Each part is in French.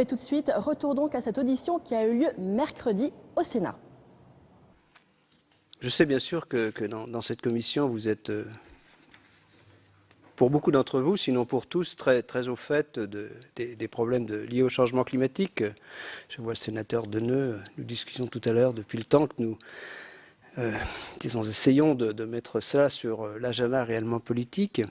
Mais tout de suite, retour donc à cette audition qui a eu lieu mercredi au Sénat. Je sais bien sûr que dans cette commission, vous êtes, pour beaucoup d'entre vous, sinon pour tous, très au fait des problèmes liés au changement climatique. Je vois le sénateur Deneux, nous discutions tout à l'heure depuis le temps que nous essayons de mettre ça sur l'agenda réellement politique.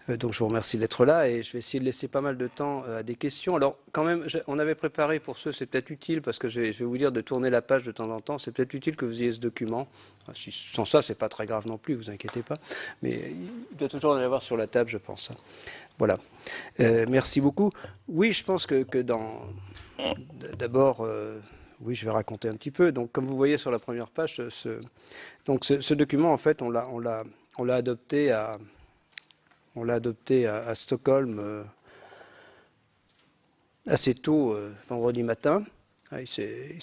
Donc je vous remercie d'être là et je vais essayer de laisser pas mal de temps à des questions. Alors quand même, on avait préparé pour ceux, c'est peut-être utile parce que je vais vous dire de tourner la page de temps en temps, c'est peut-être utile que vous ayez ce document. Sans ça, c'est pas très grave non plus, vous inquiétez pas. Mais il doit toujours en avoir sur la table, je pense. Voilà. Merci beaucoup. Oui, je pense que d'abord, oui, je vais raconter un petit peu. Donc comme vous voyez sur la première page, ce document, en fait, on l'a adopté à Stockholm assez tôt, vendredi matin. Elle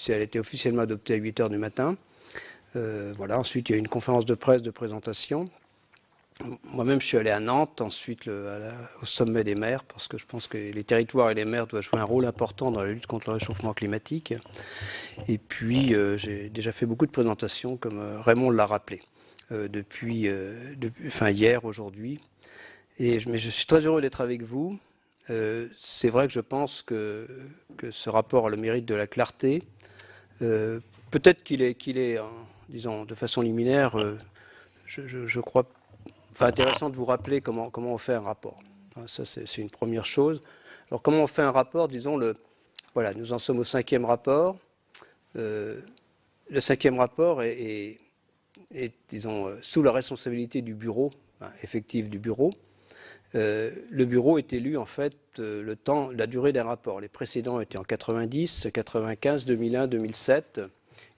a été officiellement adoptée à 8 h du matin. Voilà. Ensuite, il y a eu une conférence de presse de présentation. Moi-même, je suis allé à Nantes, ensuite au sommet des maires, parce que je pense que les territoires et les maires doivent jouer un rôle important dans la lutte contre le réchauffement climatique. Et puis, j'ai déjà fait beaucoup de présentations, comme Raymond l'a rappelé, depuis hier, aujourd'hui. Mais je suis très heureux d'être avec vous. C'est vrai que je pense que ce rapport a le mérite de la clarté. Peut-être qu'il est, disons, de façon liminaire, je crois, intéressant de vous rappeler comment on fait un rapport. Ça, c'est une première chose. Alors, comment on fait un rapport, disons, voilà, nous en sommes au 5e rapport. Le 5e rapport est disons, sous la responsabilité du bureau, effectif du bureau. Le bureau est élu en fait la durée d'un rapport. Les précédents étaient en 90, 95, 2001, 2007,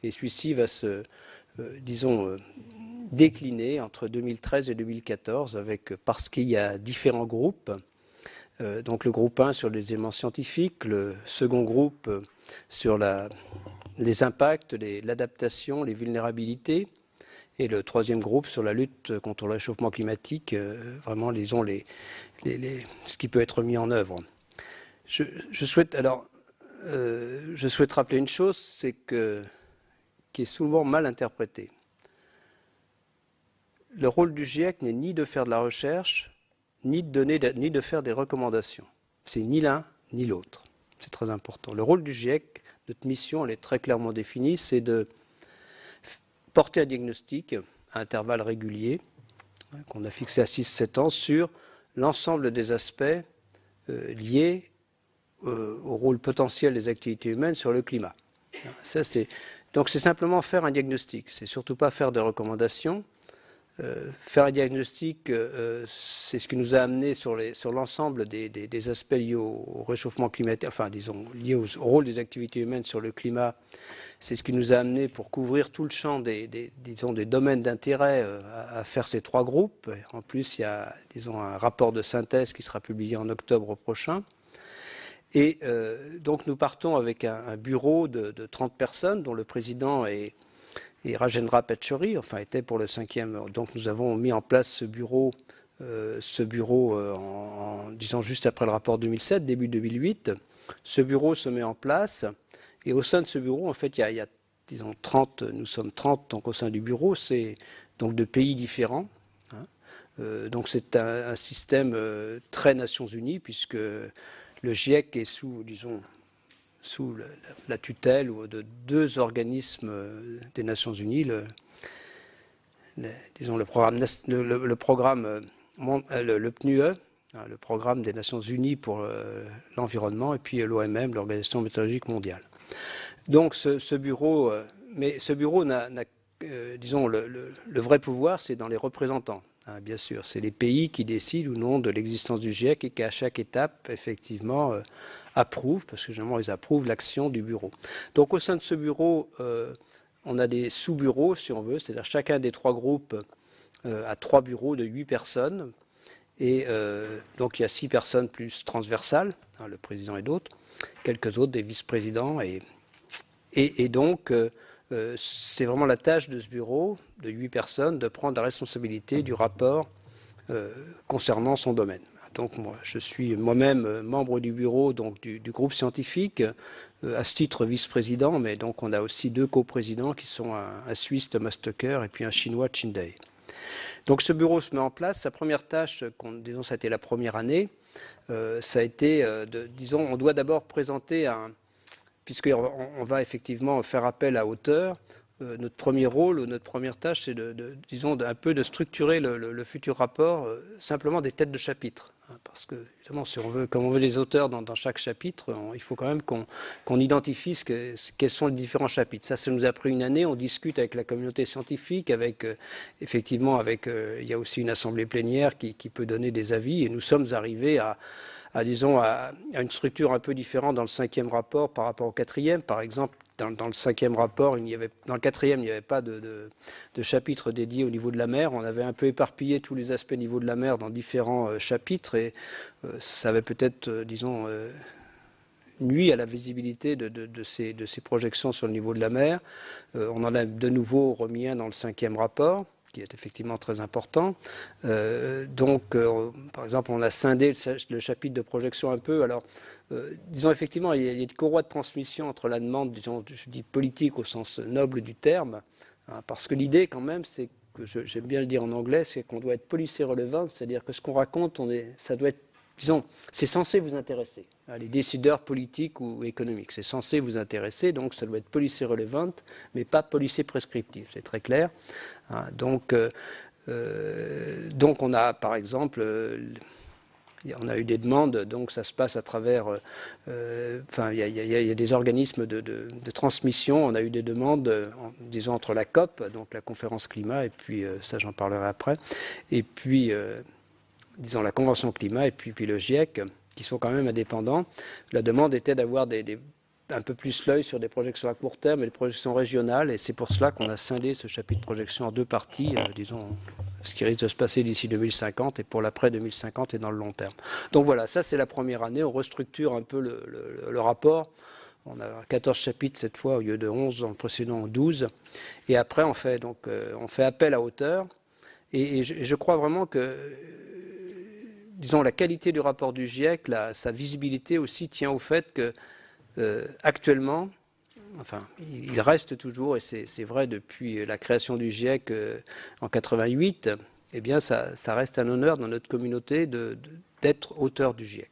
et celui-ci va se, décliner entre 2013 et 2014 parce qu'il y a différents groupes. Donc le groupe 1 sur les éléments scientifiques, le second groupe sur les impacts, l'adaptation, les vulnérabilités, et le troisième groupe sur la lutte contre le réchauffement climatique, vraiment ce qui peut être mis en œuvre. Je souhaite rappeler une chose, qui est souvent mal interprétée. Le rôle du GIEC n'est ni de faire de la recherche, ni de faire des recommandations. C'est ni l'un ni l'autre. C'est très important. Le rôle du GIEC, notre mission, elle est très clairement définie, c'est de porter un diagnostic à intervalles réguliers, qu'on a fixé à 6-7 ans, sur l'ensemble des aspects liés au rôle potentiel des activités humaines sur le climat. Donc c'est simplement faire un diagnostic, c'est surtout pas faire de recommandations. Faire un diagnostic, c'est ce qui nous a amené sur l'ensemble des aspects liés au réchauffement climatique, enfin disons liés au rôle des activités humaines sur le climat. C'est ce qui nous a amené pour couvrir tout le champ des domaines d'intérêt à faire ces 3 groupes. En plus, il y a un rapport de synthèse qui sera publié en octobre prochain. Et donc nous partons avec un bureau de 30 personnes dont le président est Rajendra Pachauri, était pour le 5e. Donc nous avons mis en place ce bureau juste après le rapport 2007, début 2008. Ce bureau se met en place et au sein de ce bureau, en fait, il y a 30, nous sommes 30 donc au sein du bureau, c'est donc de pays différents. Donc c'est un système très Nations Unies puisque le GIEC est sous la tutelle de 2 organismes des Nations Unies, le PNUE, le programme des Nations Unies pour l'environnement, et puis l'OMM, l'Organisation météorologique mondiale. Donc ce bureau, le vrai pouvoir, c'est dans les représentants. Bien sûr, c'est les pays qui décident ou non de l'existence du GIEC et qui, à chaque étape, effectivement, approuvent, parce que généralement, ils approuvent l'action du bureau. Donc, au sein de ce bureau, on a des sous-bureaux, si on veut, c'est-à-dire chacun des 3 groupes a 3 bureaux de 8 personnes. Et donc, il y a 6 personnes plus transversales, le président et d'autres, quelques autres, des vice-présidents. Et donc, c'est vraiment la tâche de ce bureau de 8 personnes de prendre la responsabilité du rapport concernant son domaine. Donc moi, je suis moi-même membre du bureau donc, du groupe scientifique, à ce titre vice-président, mais donc on a aussi 2 coprésidents qui sont un Suisse, Thomas Tucker, et puis un Chinois, Chin Dai. Donc ce bureau se met en place. Sa première tâche, disons, ça a été la première année, ça a été, disons, on doit d'abord présenter puisqu'on va effectivement faire appel à auteur, notre premier rôle, notre première tâche, c'est disons, un peu de structurer le futur rapport, simplement des têtes de chapitre. Parce que, évidemment, comme on veut des auteurs dans chaque chapitre, il faut quand même qu'on identifie quels sont les différents chapitres. Ça nous a pris une année. On discute avec la communauté scientifique, effectivement, il y a aussi une assemblée plénière qui peut donner des avis. Et nous sommes arrivés à une structure un peu différente dans le 5e rapport par rapport au 4e. Par exemple, dans le 5e rapport, dans le 4e, il n'y avait pas de chapitre dédié au niveau de la mer. On avait un peu éparpillé tous les aspects niveau de la mer dans différents chapitres et ça avait peut-être, disons, nuit à la visibilité de ces projections sur le niveau de la mer. On en a de nouveau remis un dans le 5e rapport, qui est effectivement très important. Par exemple, on a scindé le chapitre de projection un peu. Alors, disons effectivement, il y a une courroie de transmission entre la demande, disons, je dis politique au sens noble du terme, hein, parce que l'idée quand même, c'est que, j'aime bien le dire en anglais, c'est qu'on doit être policy relevant, c'est-à-dire que ce qu'on raconte, ça doit être, disons, c'est censé vous intéresser. Les décideurs politiques ou économiques, c'est censé vous intéresser, donc ça doit être policy relevant, mais pas policy prescriptif, c'est très clair. Donc on a, par exemple, on a eu des demandes, donc ça se passe à travers, il y a des organismes de transmission. On a eu des demandes, disons, entre la COP, donc la conférence climat, et puis, ça j'en parlerai après, et puis, disons, la Convention climat, et puis le GIEC, qui sont quand même indépendants. La demande était d'avoir un peu plus l'œil sur des projections à court terme et des projections régionales, et c'est pour cela qu'on a scindé ce chapitre de projection en 2 parties, disons, ce qui risque de se passer d'ici 2050 et pour l'après 2050 et dans le long terme. Donc voilà, ça c'est la première année, on restructure un peu le rapport. On a 14 chapitres cette fois au lieu de 11, dans le précédent 12, et après on fait appel à auteur, et je crois vraiment que, disons, la qualité du rapport du GIEC, sa visibilité aussi tient au fait que actuellement, enfin, il reste toujours, et c'est vrai depuis la création du GIEC en 88, eh bien, ça reste un honneur dans notre communauté d'être auteur du GIEC.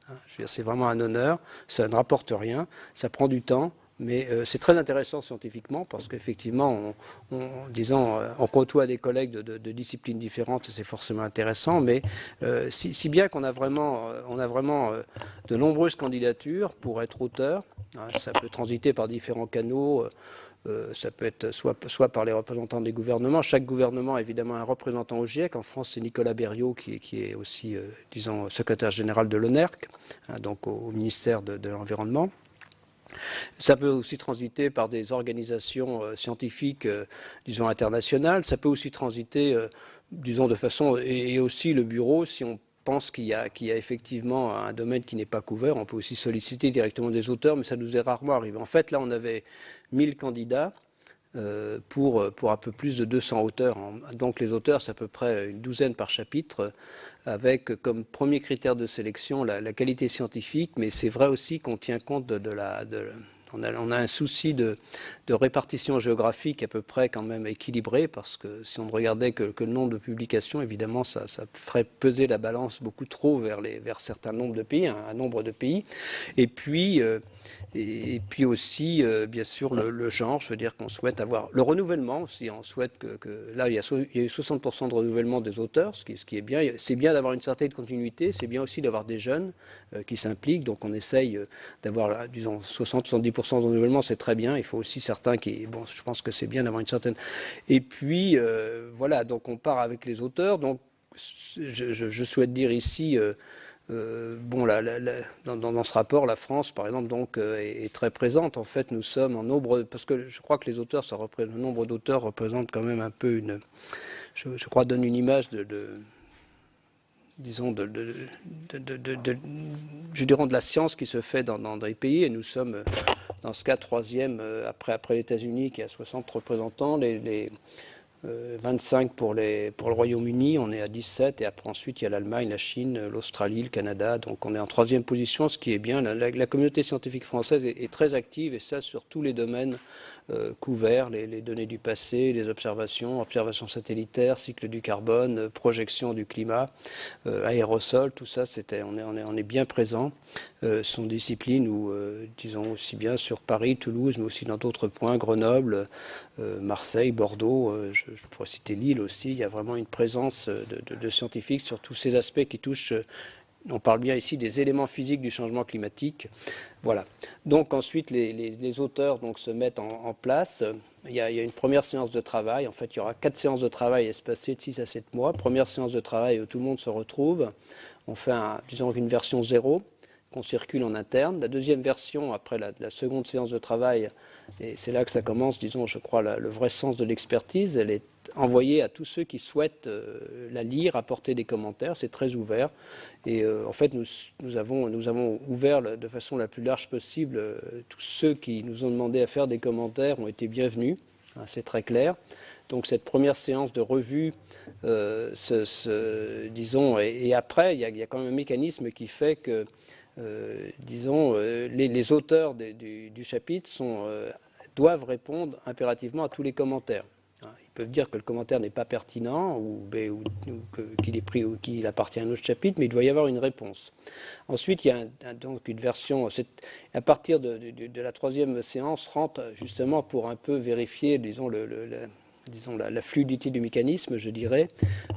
Je veux dire, c'est vraiment un honneur, ça ne rapporte rien, ça prend du temps, mais c'est très intéressant scientifiquement parce qu'effectivement, on côtoie des collègues de disciplines différentes, c'est forcément intéressant, mais si bien qu'on a vraiment, de nombreuses candidatures pour être auteur. Ça peut transiter par différents canaux, ça peut être soit par les représentants des gouvernements. Chaque gouvernement a évidemment un représentant au GIEC. En France, c'est Nicolas Berriot qui est aussi, disons, secrétaire général de l'ONERC, donc au ministère de l'Environnement. Ça peut aussi transiter par des organisations scientifiques, disons, internationales. Ça peut aussi transiter, disons, de façon, et aussi le bureau, si on pense qu'il y a effectivement un domaine qui n'est pas couvert, on peut aussi solliciter directement des auteurs, mais ça nous est rarement arrivé. En fait, là, on avait 1000 candidats pour un peu plus de 200 auteurs. Donc les auteurs, c'est à peu près une douzaine par chapitre, avec comme premier critère de sélection la qualité scientifique, mais c'est vrai aussi qu'on tient compte on a un souci de répartition géographique à peu près quand même équilibré, parce que si on ne regardait que le nombre de publications, évidemment, ça ferait peser la balance beaucoup trop vers certains nombres de pays, un nombre de pays. Et puis aussi, bien sûr, le genre, je veux dire qu'on souhaite avoir le renouvellement aussi. On souhaite que là, il y a eu 60% de renouvellement des auteurs, ce qui est bien. C'est bien d'avoir une certaine continuité, c'est bien aussi d'avoir des jeunes qui s'impliquent. Donc on essaye d'avoir, disons, 60-70% de renouvellement, c'est très bien. Il faut aussi certains bon, je pense que c'est bien d'avoir une certaine. Et puis, voilà, donc on part avec les auteurs. Donc, je souhaite dire ici, bon, dans ce rapport, la France, par exemple, donc, est très présente. En fait, nous sommes en nombre, parce que je crois que les auteurs, le nombre d'auteurs représente quand même un peu je crois, donne une image disons, je dirais de la science qui se fait dans des pays, et nous sommes, dans ce cas, 3e, après les États-Unis, qui a 60 représentants. 25 pour le Royaume-Uni, on est à 17, et après ensuite il y a l'Allemagne, la Chine, l'Australie, le Canada, donc on est en 3e position, ce qui est bien. La communauté scientifique française est très active, et ça sur tous les domaines couverts, les données du passé, les observations satellitaires, cycle du carbone, projection du climat, aérosols, tout ça, on est bien présent. Ce sont des disciplines où, disons, aussi bien sur Paris, Toulouse, mais aussi dans d'autres points, Grenoble, Marseille, Bordeaux, je pourrais citer Lille aussi, il y a vraiment une présence de scientifiques sur tous ces aspects qui touchent, on parle bien ici des éléments physiques du changement climatique. Voilà. Donc ensuite, les auteurs donc, se mettent en place. Il y a une première séance de travail. En fait, il y aura 4 séances de travail espacées de 6 à 7 mois. Première séance de travail où tout le monde se retrouve. On fait, disons, une version 0 qu'on circule en interne. La deuxième version, après la seconde séance de travail, et c'est là que ça commence, disons, je crois, le vrai sens de l'expertise, elle est envoyée à tous ceux qui souhaitent la lire, apporter des commentaires, c'est très ouvert. Et en fait, nous avons ouvert de façon la plus large possible. Tous ceux qui nous ont demandé à faire des commentaires ont été bienvenus, hein, c'est très clair. Donc cette première séance de revue, disons, et après, il y a quand même un mécanisme qui fait que disons, les auteurs du chapitre doivent répondre impérativement à tous les commentaires. Ils peuvent dire que le commentaire n'est pas pertinent ou qu'il est pris ou qu'il appartient à un autre chapitre, mais il doit y avoir une réponse. Ensuite, il y a donc une version, à partir de la 3e séance, rentre justement pour un peu vérifier, disons, la fluidité du mécanisme, je dirais,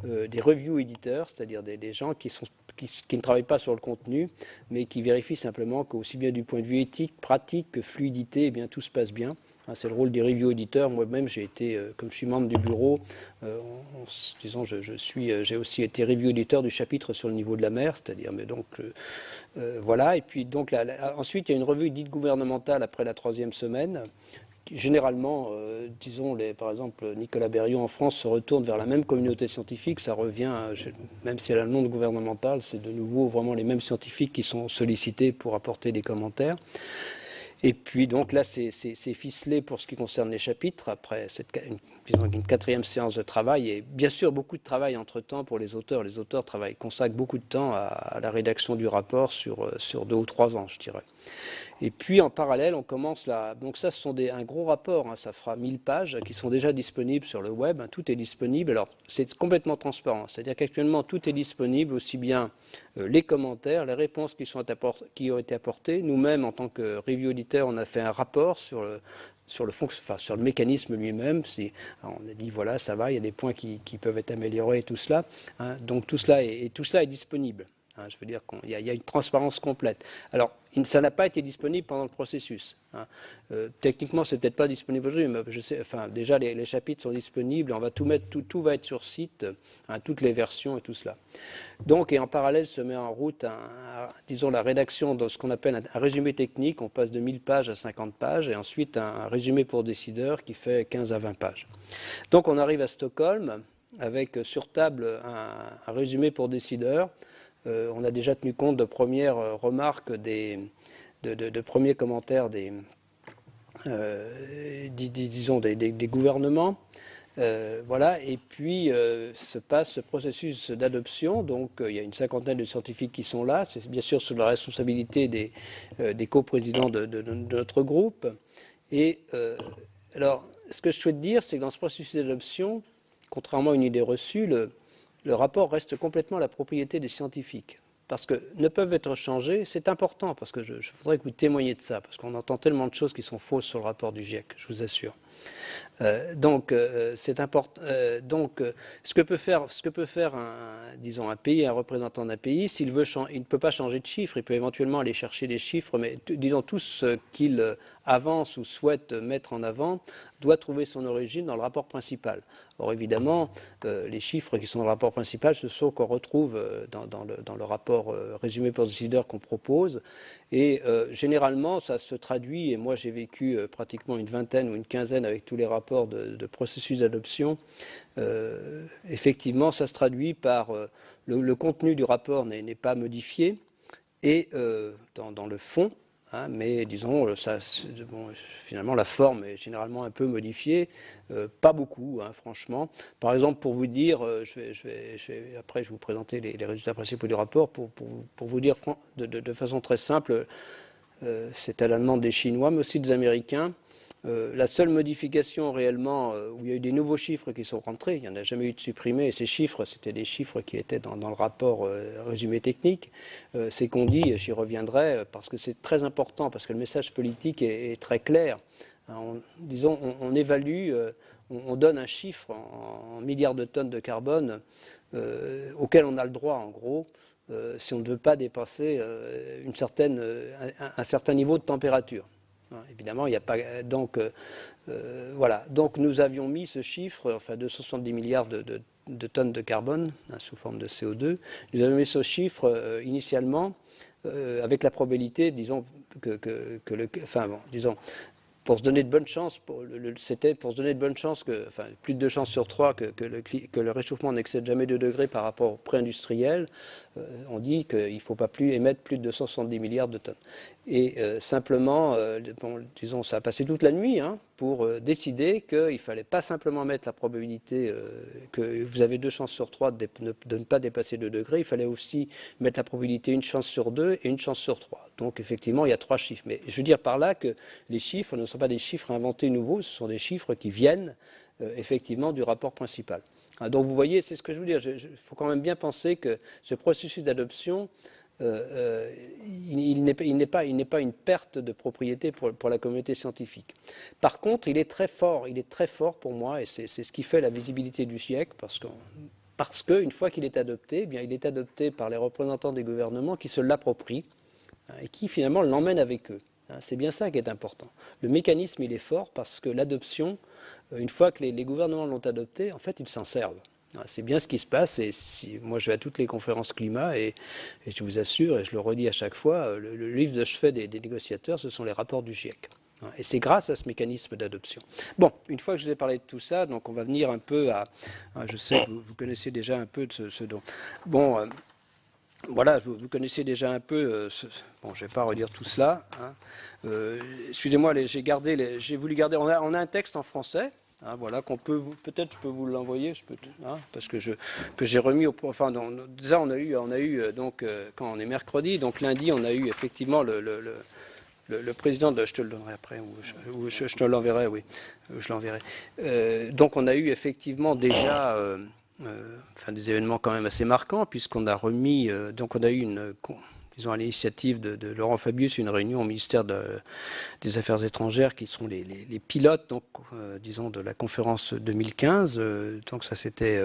des review éditeurs, c'est-à-dire des gens qui ne travaillent pas sur le contenu, mais qui vérifient simplement qu'aussi bien du point de vue éthique, pratique que fluidité, eh bien, tout se passe bien. C'est le rôle des review éditeurs. Moi-même, j'ai été, comme je suis membre du bureau, disons, j'ai aussi été review éditeur du chapitre sur le niveau de la mer, c'est-à-dire, mais donc, voilà. Et puis, donc, ensuite, il y a une revue dite gouvernementale après la 3e semaine. Généralement, disons, par exemple, Nicolas Berriot en France se retourne vers la même communauté scientifique, ça revient, même si elle a le nom de gouvernemental, c'est de nouveau vraiment les mêmes scientifiques qui sont sollicités pour apporter des commentaires. Et puis donc là, c'est ficelé pour ce qui concerne les chapitres, après une 4e séance de travail, et bien sûr beaucoup de travail entre-temps pour les auteurs. Les auteurs consacrent beaucoup de temps à la rédaction du rapport sur 2 ou 3 ans, je dirais. Et puis en parallèle, on commence là. Donc ça, ce sont un gros rapport, hein, ça fera 1000 pages qui sont déjà disponibles sur le web. Hein, tout est disponible. Alors c'est complètement transparent, c'est-à-dire qu'actuellement tout est disponible, aussi bien les commentaires, les réponses qui ont été apportées. Nous-mêmes, en tant que review auditeur, on a fait un rapport sur le mécanisme lui-même. On a dit voilà, ça va, il y a des points qui peuvent être améliorés et tout cela. Hein, donc tout cela est disponible. Je veux dire qu'il y a une transparence complète. Alors, ça n'a pas été disponible pendant le processus. Techniquement, c'est peut-être pas disponible aujourd'hui, mais je sais, enfin, déjà les chapitres sont disponibles. On va tout mettre, tout va être sur site, toutes les versions et tout cela. Donc, et en parallèle, se met en route, disons, la rédaction de ce qu'on appelle un résumé technique. On passe de 1000 pages à 50 pages, et ensuite un résumé pour décideurs qui fait 15 à 20 pages. Donc, on arrive à Stockholm avec sur table un résumé pour décideurs. On a déjà tenu compte de premières remarques, de premiers commentaires disons des gouvernements. Voilà, et puis se passe ce processus d'adoption. Donc il y a une 50aine de scientifiques qui sont là. C'est bien sûr sous la responsabilité des coprésidents de notre groupe. Et alors, ce que je souhaite dire, c'est que dans ce processus d'adoption, contrairement à une idée reçue, le rapport reste complètement la propriété des scientifiques. Parce que ne peuvent être changés, c'est important, parce que je voudrais que vous témoigniez de ça, parce qu'on entend tellement de choses qui sont fausses sur le rapport du GIEC, je vous assure. Donc, c'est important. Donc, ce que peut faire disons, un pays, un représentant d'un pays, s'il veut, il ne peut pas changer de chiffres, il peut éventuellement aller chercher des chiffres, mais disons tout ce qu'il avance ou souhaite mettre en avant doit trouver son origine dans le rapport principal. Or, évidemment, les chiffres qui sont dans le rapport principal, ce sont qu'on retrouve dans le rapport résumé pour décideurs qu'on propose. Et généralement, ça se traduit, et moi j'ai vécu pratiquement une vingtaine ou une quinzaine avec tous les rapports de processus d'adoption. Effectivement, ça se traduit par le contenu du rapport n'est pas modifié, et dans le fond, mais disons, bon, finalement, la forme est généralement un peu modifiée, pas beaucoup, franchement. Par exemple, pour vous dire, après je vais vous présenter les résultats principaux du rapport, pour vous dire de façon très simple, c'est à la demande des Chinois, mais aussi des Américains. La seule modification réellement où il y a eu des nouveaux chiffres qui sont rentrés, il n'y en a jamais eu de supprimés, et ces chiffres, c'était des chiffres qui étaient dans le rapport résumé technique, c'est qu'on dit, j'y reviendrai, parce que c'est très important, parce que le message politique est très clair. Disons, on évalue, on donne un chiffre en milliards de tonnes de carbone auquel on a le droit, en gros, si on ne veut pas dépasser un certain niveau de température. Évidemment, il n'y a pas. Donc, voilà. Donc, nous avions mis ce chiffre, enfin 270 milliards de tonnes de carbone, sous forme de CO2. Nous avions mis ce chiffre initialement avec la probabilité, disons, disons, pour se donner de bonnes chances, c'était pour se donner de bonnes chances plus de 2 chances sur 3 que le réchauffement n'excède jamais 2 degrés par rapport au pré-industriel. On dit qu'il ne faut pas émettre plus de 270 milliards de tonnes. Et simplement, bon, disons, ça a passé toute la nuit pour décider qu'il ne fallait pas simplement mettre la probabilité que vous avez 2 chances sur 3 de ne pas dépasser 2 degrés, il fallait aussi mettre la probabilité 1 chance sur 2 et 1 chance sur 3. Donc effectivement, il y a 3 chiffres. Mais je veux dire par là que les chiffres ne sont pas des chiffres inventés nouveaux, ce sont des chiffres qui viennent effectivement du rapport principal. Donc vous voyez, c'est ce que je veux dire, il faut quand même bien penser que ce processus d'adoption, il n'est pas une perte de propriété pour la communauté scientifique. Par contre, il est très fort pour moi, et c'est ce qui fait la visibilité du GIEC, parce qu'une fois qu'il est adopté, eh bien, il est adopté par les représentants des gouvernements qui se l'approprient et qui finalement l'emmènent avec eux. C'est bien ça qui est important. Le mécanisme, il est fort parce que l'adoption, une fois que les gouvernements l'ont adopté, en fait, ils s'en servent. C'est bien ce qui se passe, et moi je vais à toutes les conférences climat, et je vous assure, et je le redis à chaque fois, le livre de chevet des négociateurs, ce sont les rapports du GIEC. Et c'est grâce à ce mécanisme d'adoption. Bon, une fois que je vous ai parlé de tout ça, donc on va venir un peu je sais que vous connaissez déjà un peu de ce dont... Bon, voilà, vous connaissez déjà un peu... bon, je ne vais pas redire tout cela. Excusez-moi, j'ai voulu garder... On a un texte en français. Voilà, peut-être je peux vous l'envoyer, parce que j'ai remis au point. Enfin, déjà on a eu donc quand on est mercredi, donc lundi on a eu effectivement le président de, je te le donnerai après, ou je te l'enverrai, oui, je l'enverrai. Donc on a eu effectivement déjà des événements quand même assez marquants, puisqu'on a remis, donc on a eu disons à l'initiative de Laurent Fabius, une réunion au ministère des Affaires étrangères qui sont les pilotes, donc, disons, de la conférence 2015. Donc ça c'était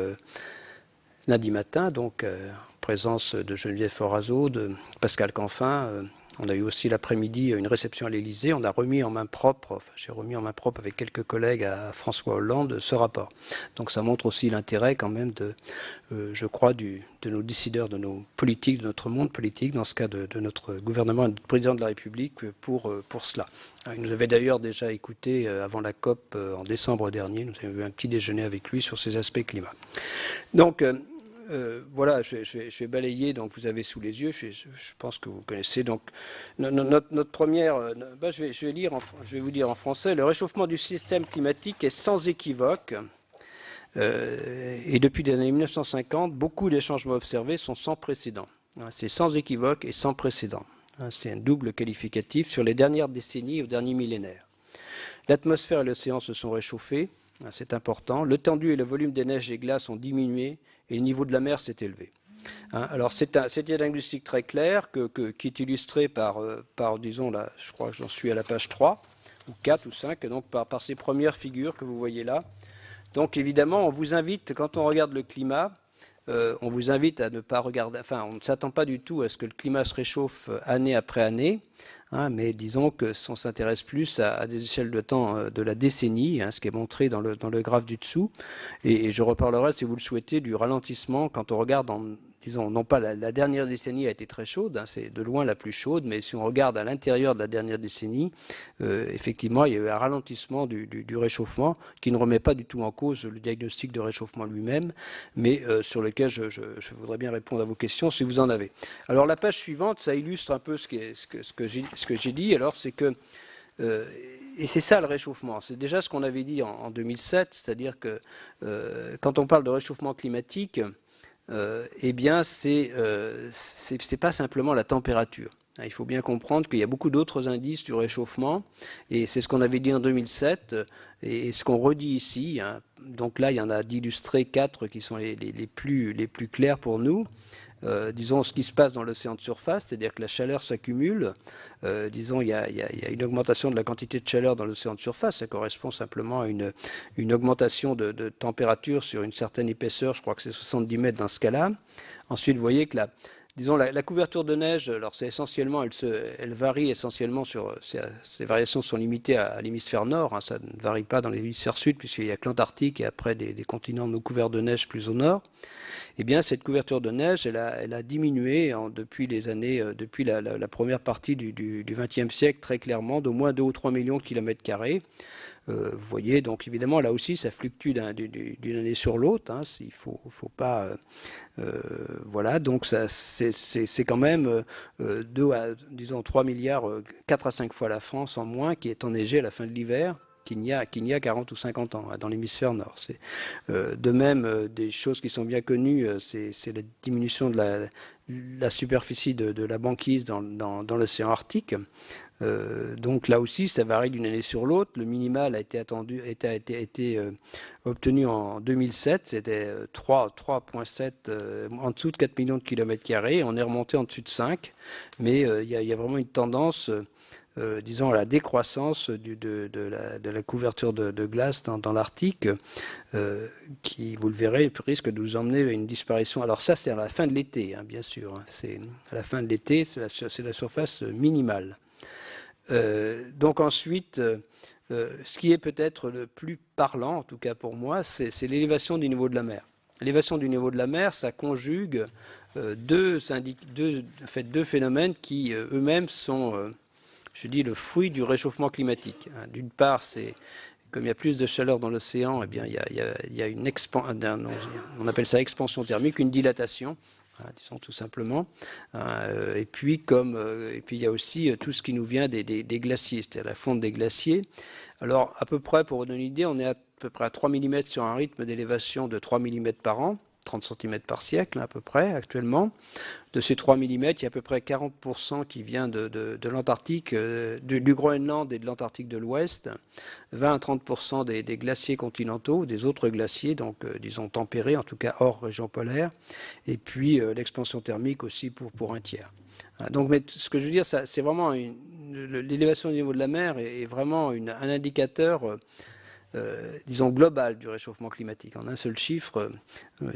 lundi matin, donc en présence de Geneviève Forazo, de Pascal Canfin. On a eu aussi l'après-midi une réception à l'Élysée. On a remis en main propre, j'ai remis en main propre avec quelques collègues à François Hollande ce rapport. Donc ça montre aussi l'intérêt quand même je crois, de nos décideurs, de nos politiques, de notre monde politique, dans ce cas de notre gouvernement et de notre président de la République pour cela. Il nous avait d'ailleurs déjà écouté avant la COP en décembre dernier. Nous avions eu un petit déjeuner avec lui sur ces aspects climat. Donc, voilà, je vais balayer, donc vous avez sous les yeux, je pense que vous connaissez. Donc, notre première, je vais vous dire en français, le réchauffement du système climatique est sans équivoque. Et depuis les années 1950, beaucoup des changements observés sont sans précédent. C'est sans équivoque et sans précédent. C'est un double qualificatif sur les dernières décennies et au dernier millénaire. L'atmosphère et l'océan se sont réchauffés, c'est important. L'étendue et le volume des neiges et glaces ont diminué et le niveau de la mer s'est élevé. Alors c'est un diagnostic très clair qui est illustré par disons, là, je crois que j'en suis à la page 3, ou 4 ou 5, donc par ces premières figures que vous voyez là. Donc évidemment, on vous invite, quand on regarde le climat, on vous invite à ne pas regarder, enfin on ne s'attend pas du tout à ce que le climat se réchauffe année après année, mais disons que on s'intéresse plus à des échelles de temps de la décennie, ce qui est montré dans le graphe du dessous, et je reparlerai, si vous le souhaitez, du ralentissement quand on regarde disons, non pas la dernière décennie a été très chaude, hein, c'est de loin la plus chaude, mais si on regarde à l'intérieur de la dernière décennie, effectivement, il y a eu un ralentissement du réchauffement qui ne remet pas du tout en cause le diagnostic de réchauffement lui-même, mais sur lequel je voudrais bien répondre à vos questions si vous en avez. Alors la page suivante, ça illustre un peu ce que j'ai dit. Alors c'est que et c'est ça le réchauffement. C'est déjà ce qu'on avait dit en 2007, c'est-à-dire que quand on parle de réchauffement climatique, eh bien, c'est pas simplement la température. Il faut bien comprendre qu'il y a beaucoup d'autres indices du réchauffement, et c'est ce qu'on avait dit en 2007, et ce qu'on redit ici. Hein. Donc là, il y en a d'illustrés 4 qui sont les plus clairs pour nous. Disons, ce qui se passe dans l'océan de surface, c'est-à-dire que la chaleur s'accumule. Disons, il y a une augmentation de la quantité de chaleur dans l'océan de surface. Ça correspond simplement à une augmentation de température sur une certaine épaisseur. Je crois que c'est 70 mètres dans ce cas-là. Ensuite, vous voyez que la couverture de neige, alors c'est essentiellement, elle varie essentiellement ces variations sont limitées à l'hémisphère nord. Hein, ça ne varie pas dans l'hémisphère sud puisqu'il n'y a que l'Antarctique et après des continents non couverts de neige plus au nord. Eh bien, cette couverture de neige, elle a diminué depuis la première partie du XXe siècle, très clairement, d'au moins 2 ou 3 millions de kilomètres carrés. Vous voyez, donc évidemment, là aussi, ça fluctue d'une année sur l'autre. Hein, il faut pas... voilà, donc c'est quand même 3 milliards, 4 à 5 fois la France en moins qui est enneigée à la fin de l'hiver qu'il n'y a 40 ou 50 ans dans l'hémisphère nord. De même, des choses qui sont bien connues, c'est la diminution de la superficie de la banquise dans l'océan Arctique. Donc là aussi, ça varie d'une année sur l'autre. Le minimal a été obtenu en 2007, c'était 3,7 en dessous de 4 millions de kilomètres carrés. On est remonté en dessous de 5, mais il y a vraiment une tendance disons, à la décroissance de la couverture de glace dans l'Arctique, qui, vous le verrez, risque de nous emmener à une disparition. Alors ça, c'est à la fin de l'été, hein, bien sûr. Hein. C'est à la fin de l'été, c'est la surface minimale. Donc ensuite, ce qui est peut-être le plus parlant, en tout cas pour moi, c'est l'élévation du niveau de la mer. L'élévation du niveau de la mer, ça conjugue deux phénomènes qui eux-mêmes sont... je dis le fruit du réchauffement climatique. D'une part, c'est comme il y a plus de chaleur dans l'océan, eh bien, il y a une on appelle ça expansion thermique, une dilatation, disons tout simplement. Et puis il y a aussi tout ce qui nous vient des glaciers, c'est-à-dire la fonte des glaciers. Alors, à peu près, pour vous donner une idée, on est à peu près à 3 mm sur un rythme d'élévation de 3 mm par an, 30 cm par siècle à peu près actuellement. De ces 3 mm, il y a à peu près 40% qui vient de l'Antarctique, du Groenland et de l'Antarctique de l'Ouest, 20 à 30% des glaciers continentaux, des autres glaciers, donc disons tempérés, en tout cas hors région polaire, et puis l'expansion thermique aussi pour un tiers. Donc, mais ce que je veux dire, c'est vraiment l'élévation du niveau de la mer est vraiment un indicateur disons, global du réchauffement climatique. En un seul chiffre,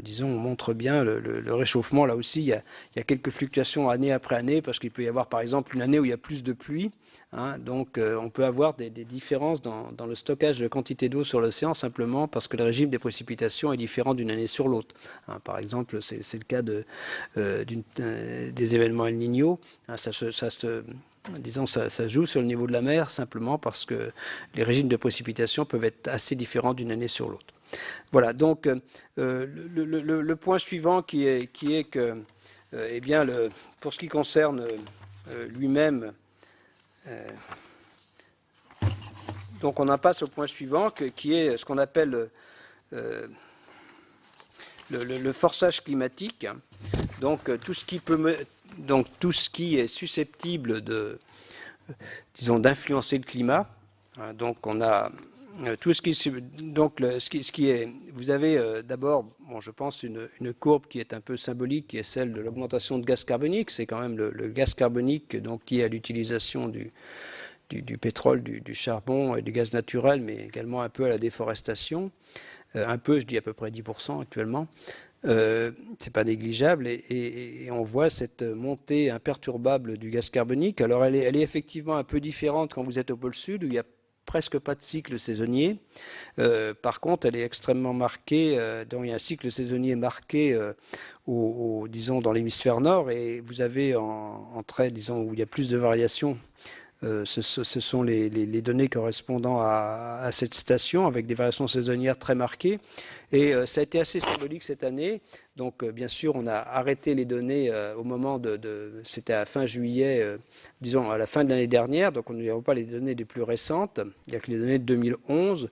disons, on montre bien le réchauffement. Là aussi, il y a quelques fluctuations année après année, parce qu'il peut y avoir, par exemple, une année où il y a plus de pluie. Hein, donc, on peut avoir des différences dans le stockage de quantité d'eau sur l'océan, simplement parce que le régime des précipitations est différent d'une année sur l'autre. Hein, par exemple, c'est le cas des événements El Niño. Hein, disons, ça joue sur le niveau de la mer simplement parce que les régimes de précipitation peuvent être assez différents d'une année sur l'autre. Voilà, donc le point suivant qui est que, eh bien, pour ce qui concerne lui-même, donc on en passe au point suivant qui est ce qu'on appelle le forçage climatique. Donc tout ce qui est susceptible disons, d'influencer le climat. Donc on a tout ce qui est, vous avez d'abord, bon, je pense une courbe qui est un peu symbolique, qui est celle de l'augmentation de gaz carbonique. C'est quand même le gaz carbonique donc qui est à l'utilisation du pétrole, du charbon et du gaz naturel, mais également un peu à la déforestation. Un peu, je dis à peu près 10% actuellement. C'est pas négligeable et on voit cette montée imperturbable du gaz carbonique. Alors elle est effectivement un peu différente quand vous êtes au pôle sud où il y a presque pas de cycle saisonnier. Par contre, elle est extrêmement marquée, donc il y a un cycle saisonnier marqué disons, dans l'hémisphère nord, et vous avez en trait, disons, où il y a plus de variations. Ce sont les données correspondant à cette station, avec des variations saisonnières très marquées. Et ça a été assez symbolique cette année. Donc, bien sûr, on a arrêté les données au moment c'était à fin juillet, disons à la fin de l'année dernière. Donc, on n'avait pas les données les plus récentes. Il n'y a que les données de 2011.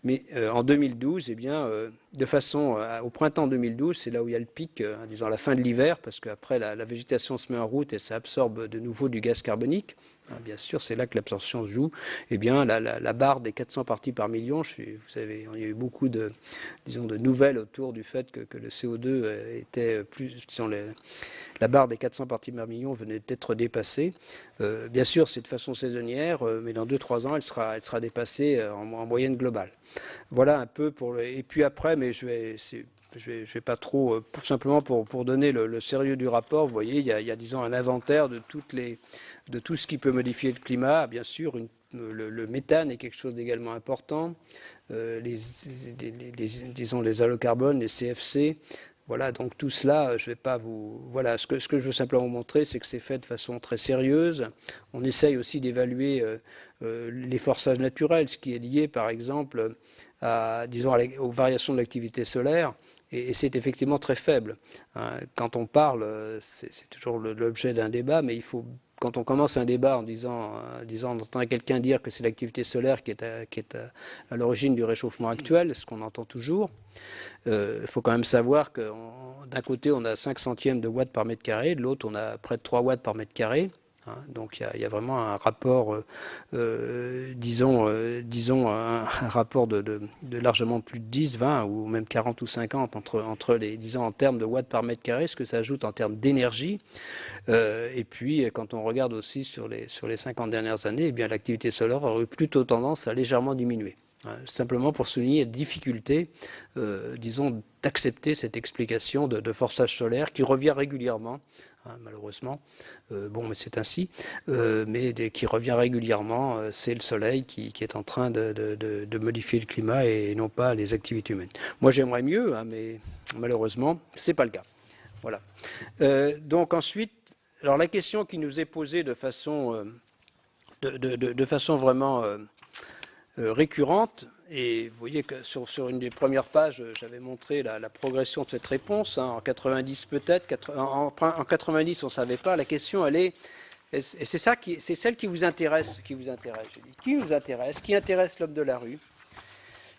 Mais en 2012, eh bien, de façon au printemps 2012, c'est là où il y a le pic, disons à la fin de l'hiver, parce qu'après la végétation se met en route et ça absorbe de nouveau du gaz carbonique. Bien sûr, c'est là que l'absorption se joue. Eh bien, la barre des 400 parties par million, vous savez, il y a eu beaucoup de, disons, de nouvelles autour du fait que le CO2 était plus, disons, la barre des 400 parties par million venait d'être dépassée. Bien sûr, c'est de façon saisonnière, mais dans 2-3 ans, elle sera dépassée en moyenne globale. Voilà un peu pour et puis après, mais je vais pas trop, simplement pour donner le sérieux du rapport, vous voyez, il y a disons un inventaire de tout ce qui peut modifier le climat. Bien sûr, le méthane est quelque chose d'également important, disons les halocarbone, les CFC. Voilà, donc tout cela, je ne vais pas vous... Voilà, ce que je veux simplement vous montrer, c'est que c'est fait de façon très sérieuse. On essaye aussi d'évaluer les forçages naturels, ce qui est lié, par exemple, disons, aux variations de l'activité solaire. Et c'est effectivement très faible. Quand on parle, c'est toujours l'objet d'un débat, mais il faut, quand on commence un débat en disant on entend quelqu'un dire que c'est l'activité solaire qui est à l'origine du réchauffement actuel, ce qu'on entend toujours, il faut quand même savoir que d'un côté, on a 5 centièmes de watts par mètre carré, de l'autre, on a près de 3 watts par mètre carré. Donc il y a vraiment un rapport, disons un rapport de largement plus de 10, 20 ou même 40 ou 50 entre les, disons en termes de watts par mètre carré, ce que ça ajoute en termes d'énergie. Et puis quand on regarde aussi sur les 50 dernières années, eh bien l'activité solaire aurait plutôt tendance à légèrement diminuer. Simplement pour souligner la difficulté, disons, d'accepter cette explication de forçage solaire qui revient régulièrement, malheureusement. Bon, mais c'est ainsi. Mais qui revient régulièrement, c'est le soleil qui est en train de modifier le climat et non pas les activités humaines. Moi, j'aimerais mieux, mais malheureusement, c'est pas le cas. Voilà. Donc ensuite, alors la question qui nous est posée de façon vraiment récurrente, et vous voyez que sur une des premières pages, j'avais montré la progression de cette réponse, en 90 peut-être, en 90 on ne savait pas, la question elle est, et c'est celle qui vous intéresse, j'ai dit. Qui nous intéresse, qui intéresse l'homme de la rue,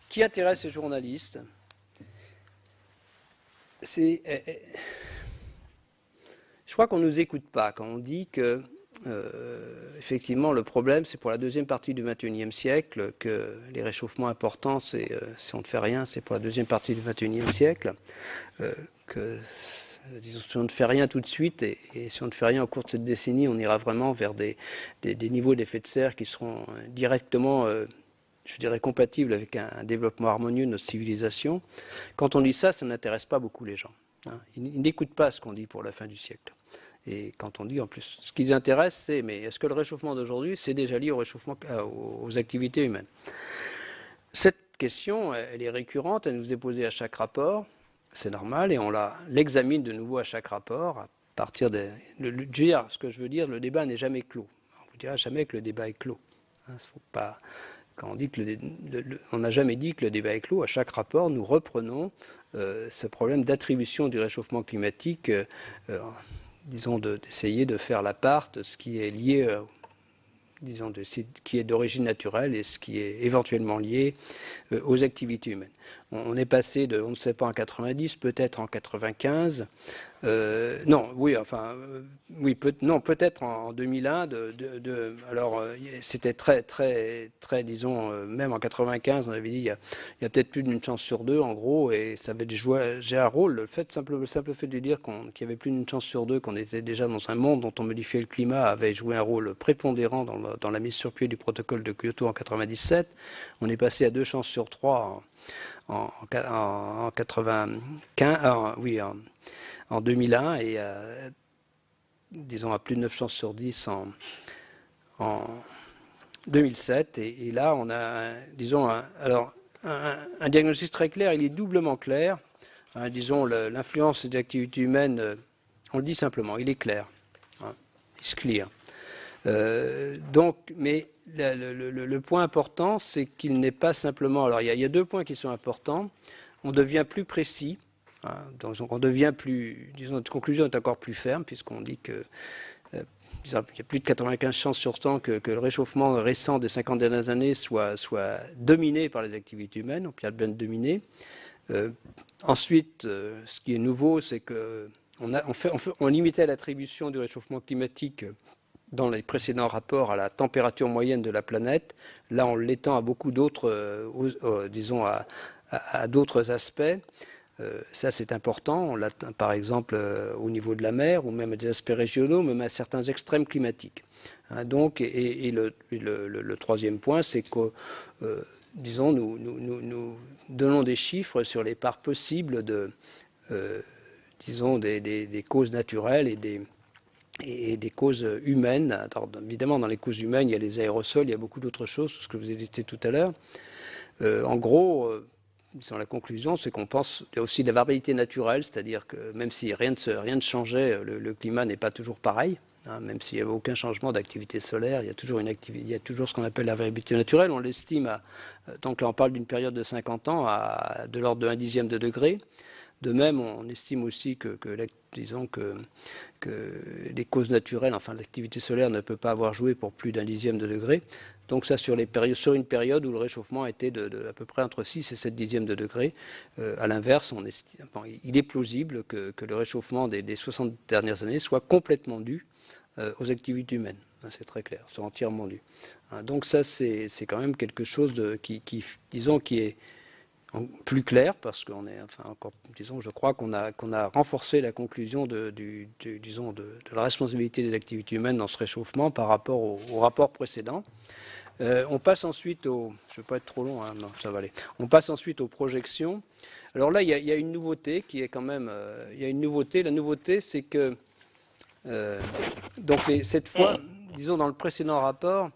qui intéresse les journalistes. Je crois qu'on ne nous écoute pas quand on dit que effectivement, le problème, c'est pour la deuxième partie du XXIe siècle que les réchauffements importants, si on ne fait rien, c'est pour la deuxième partie du XXIe siècle. Disons, si on ne fait rien tout de suite, et si on ne fait rien au cours de cette décennie, on ira vraiment vers des niveaux d'effet de serre qui seront directement, je dirais, compatibles avec un développement harmonieux de notre civilisation. Quand on dit ça, ça n'intéresse pas beaucoup les gens. Ils n'écoutent pas ce qu'on dit pour la fin du siècle. Et quand on dit en plus, ce qui les intéresse, c'est mais est-ce que le réchauffement d'aujourd'hui, c'est déjà lié au réchauffement, aux activités humaines? Cette question, elle est récurrente, elle nous est posée à chaque rapport, c'est normal, et on l'examine de nouveau à chaque rapport, à partir ce que je veux dire, le débat n'est jamais clos. On ne vous dira jamais que le débat est clos. Faut pas, quand on dit que on n'a jamais dit que le débat est clos, à chaque rapport, nous reprenons ce problème d'attribution du réchauffement climatique, disons, d'essayer de faire la part de ce qui est lié, disons, ce qui est d'origine naturelle et ce qui est éventuellement lié aux activités humaines. On est passé on ne sait pas en 90, peut-être en 95, peut-être en 2001. Alors, c'était très, disons, même en 95, on avait dit il y a peut-être plus d'une chance sur deux, en gros, et ça avait joué un rôle. Le simple fait de dire qu'il y avait plus d'une chance sur deux, qu'on était déjà dans un monde dont on modifiait le climat, avait joué un rôle prépondérant dans la mise sur pied du protocole de Kyoto en 97. On est passé à 2 chances sur 3 en 2001 et disons à plus de 9 chances sur 10 en 2007. Et là, on a, disons, un diagnostic très clair. Il est doublement clair. Disons, l'influence des activités humaines, on le dit simplement, il est clair. It's clear. Donc, mais le point important, c'est qu'il n'est pas simplement... Alors, il y a deux points qui sont importants. On devient plus précis. Donc, on devient plus... Disons, notre conclusion est encore plus ferme, puisqu'on dit que... il y a plus de 95 chances sur 100 que le réchauffement récent des 50 dernières années soit dominé par les activités humaines. On peut bien dominer. Ensuite, ce qui est nouveau, c'est qu'on limitait l'attribution du réchauffement climatique dans les précédents rapports à la température moyenne de la planète. Là, on l'étend à beaucoup d'autres, disons, à d'autres aspects. Ça, c'est important. On l'atteint, par exemple, au niveau de la mer, ou même à des aspects régionaux, même à certains extrêmes climatiques. Donc, et le troisième point, c'est que, disons, nous donnons des chiffres sur les parts possibles de, disons, des causes naturelles et des causes humaines. Alors, évidemment, dans les causes humaines, il y a les aérosols, il y a beaucoup d'autres choses, ce que vous avez listé tout à l'heure. En gros, disons, la conclusion, c'est qu'on pense qu'il y a aussi de la variabilité naturelle, c'est-à-dire que même si rien ne changeait, le climat n'est pas toujours pareil. Même s'il n'y avait aucun changement d'activité solaire, il y a toujours ce qu'on appelle la variabilité naturelle. On l'estime, donc là on parle d'une période de 50 ans, à de l'ordre de 1/10 de degré. De même, on estime aussi disons que les causes naturelles, enfin l'activité solaire ne peut pas avoir joué pour plus d'1/10 de degré. Donc ça sur une période où le réchauffement était à peu près entre 6 et 7/10 de degré. À l'inverse, il est plausible que le réchauffement des 60 dernières années soit complètement dû aux activités humaines. C'est très clair, soit entièrement dû. Donc ça, c'est quand même quelque chose qui est plus clair, parce qu'on est, enfin, encore, disons, je crois qu'on a renforcé la conclusion de la responsabilité des activités humaines dans ce réchauffement par rapport au rapport précédent. On passe ensuite je ne vais pas être trop long, non, ça va aller. On passe ensuite aux projections. Alors là, il y a une nouveauté qui est quand même, il y a une nouveauté. La nouveauté, c'est que donc cette fois, disons, dans le précédent rapport,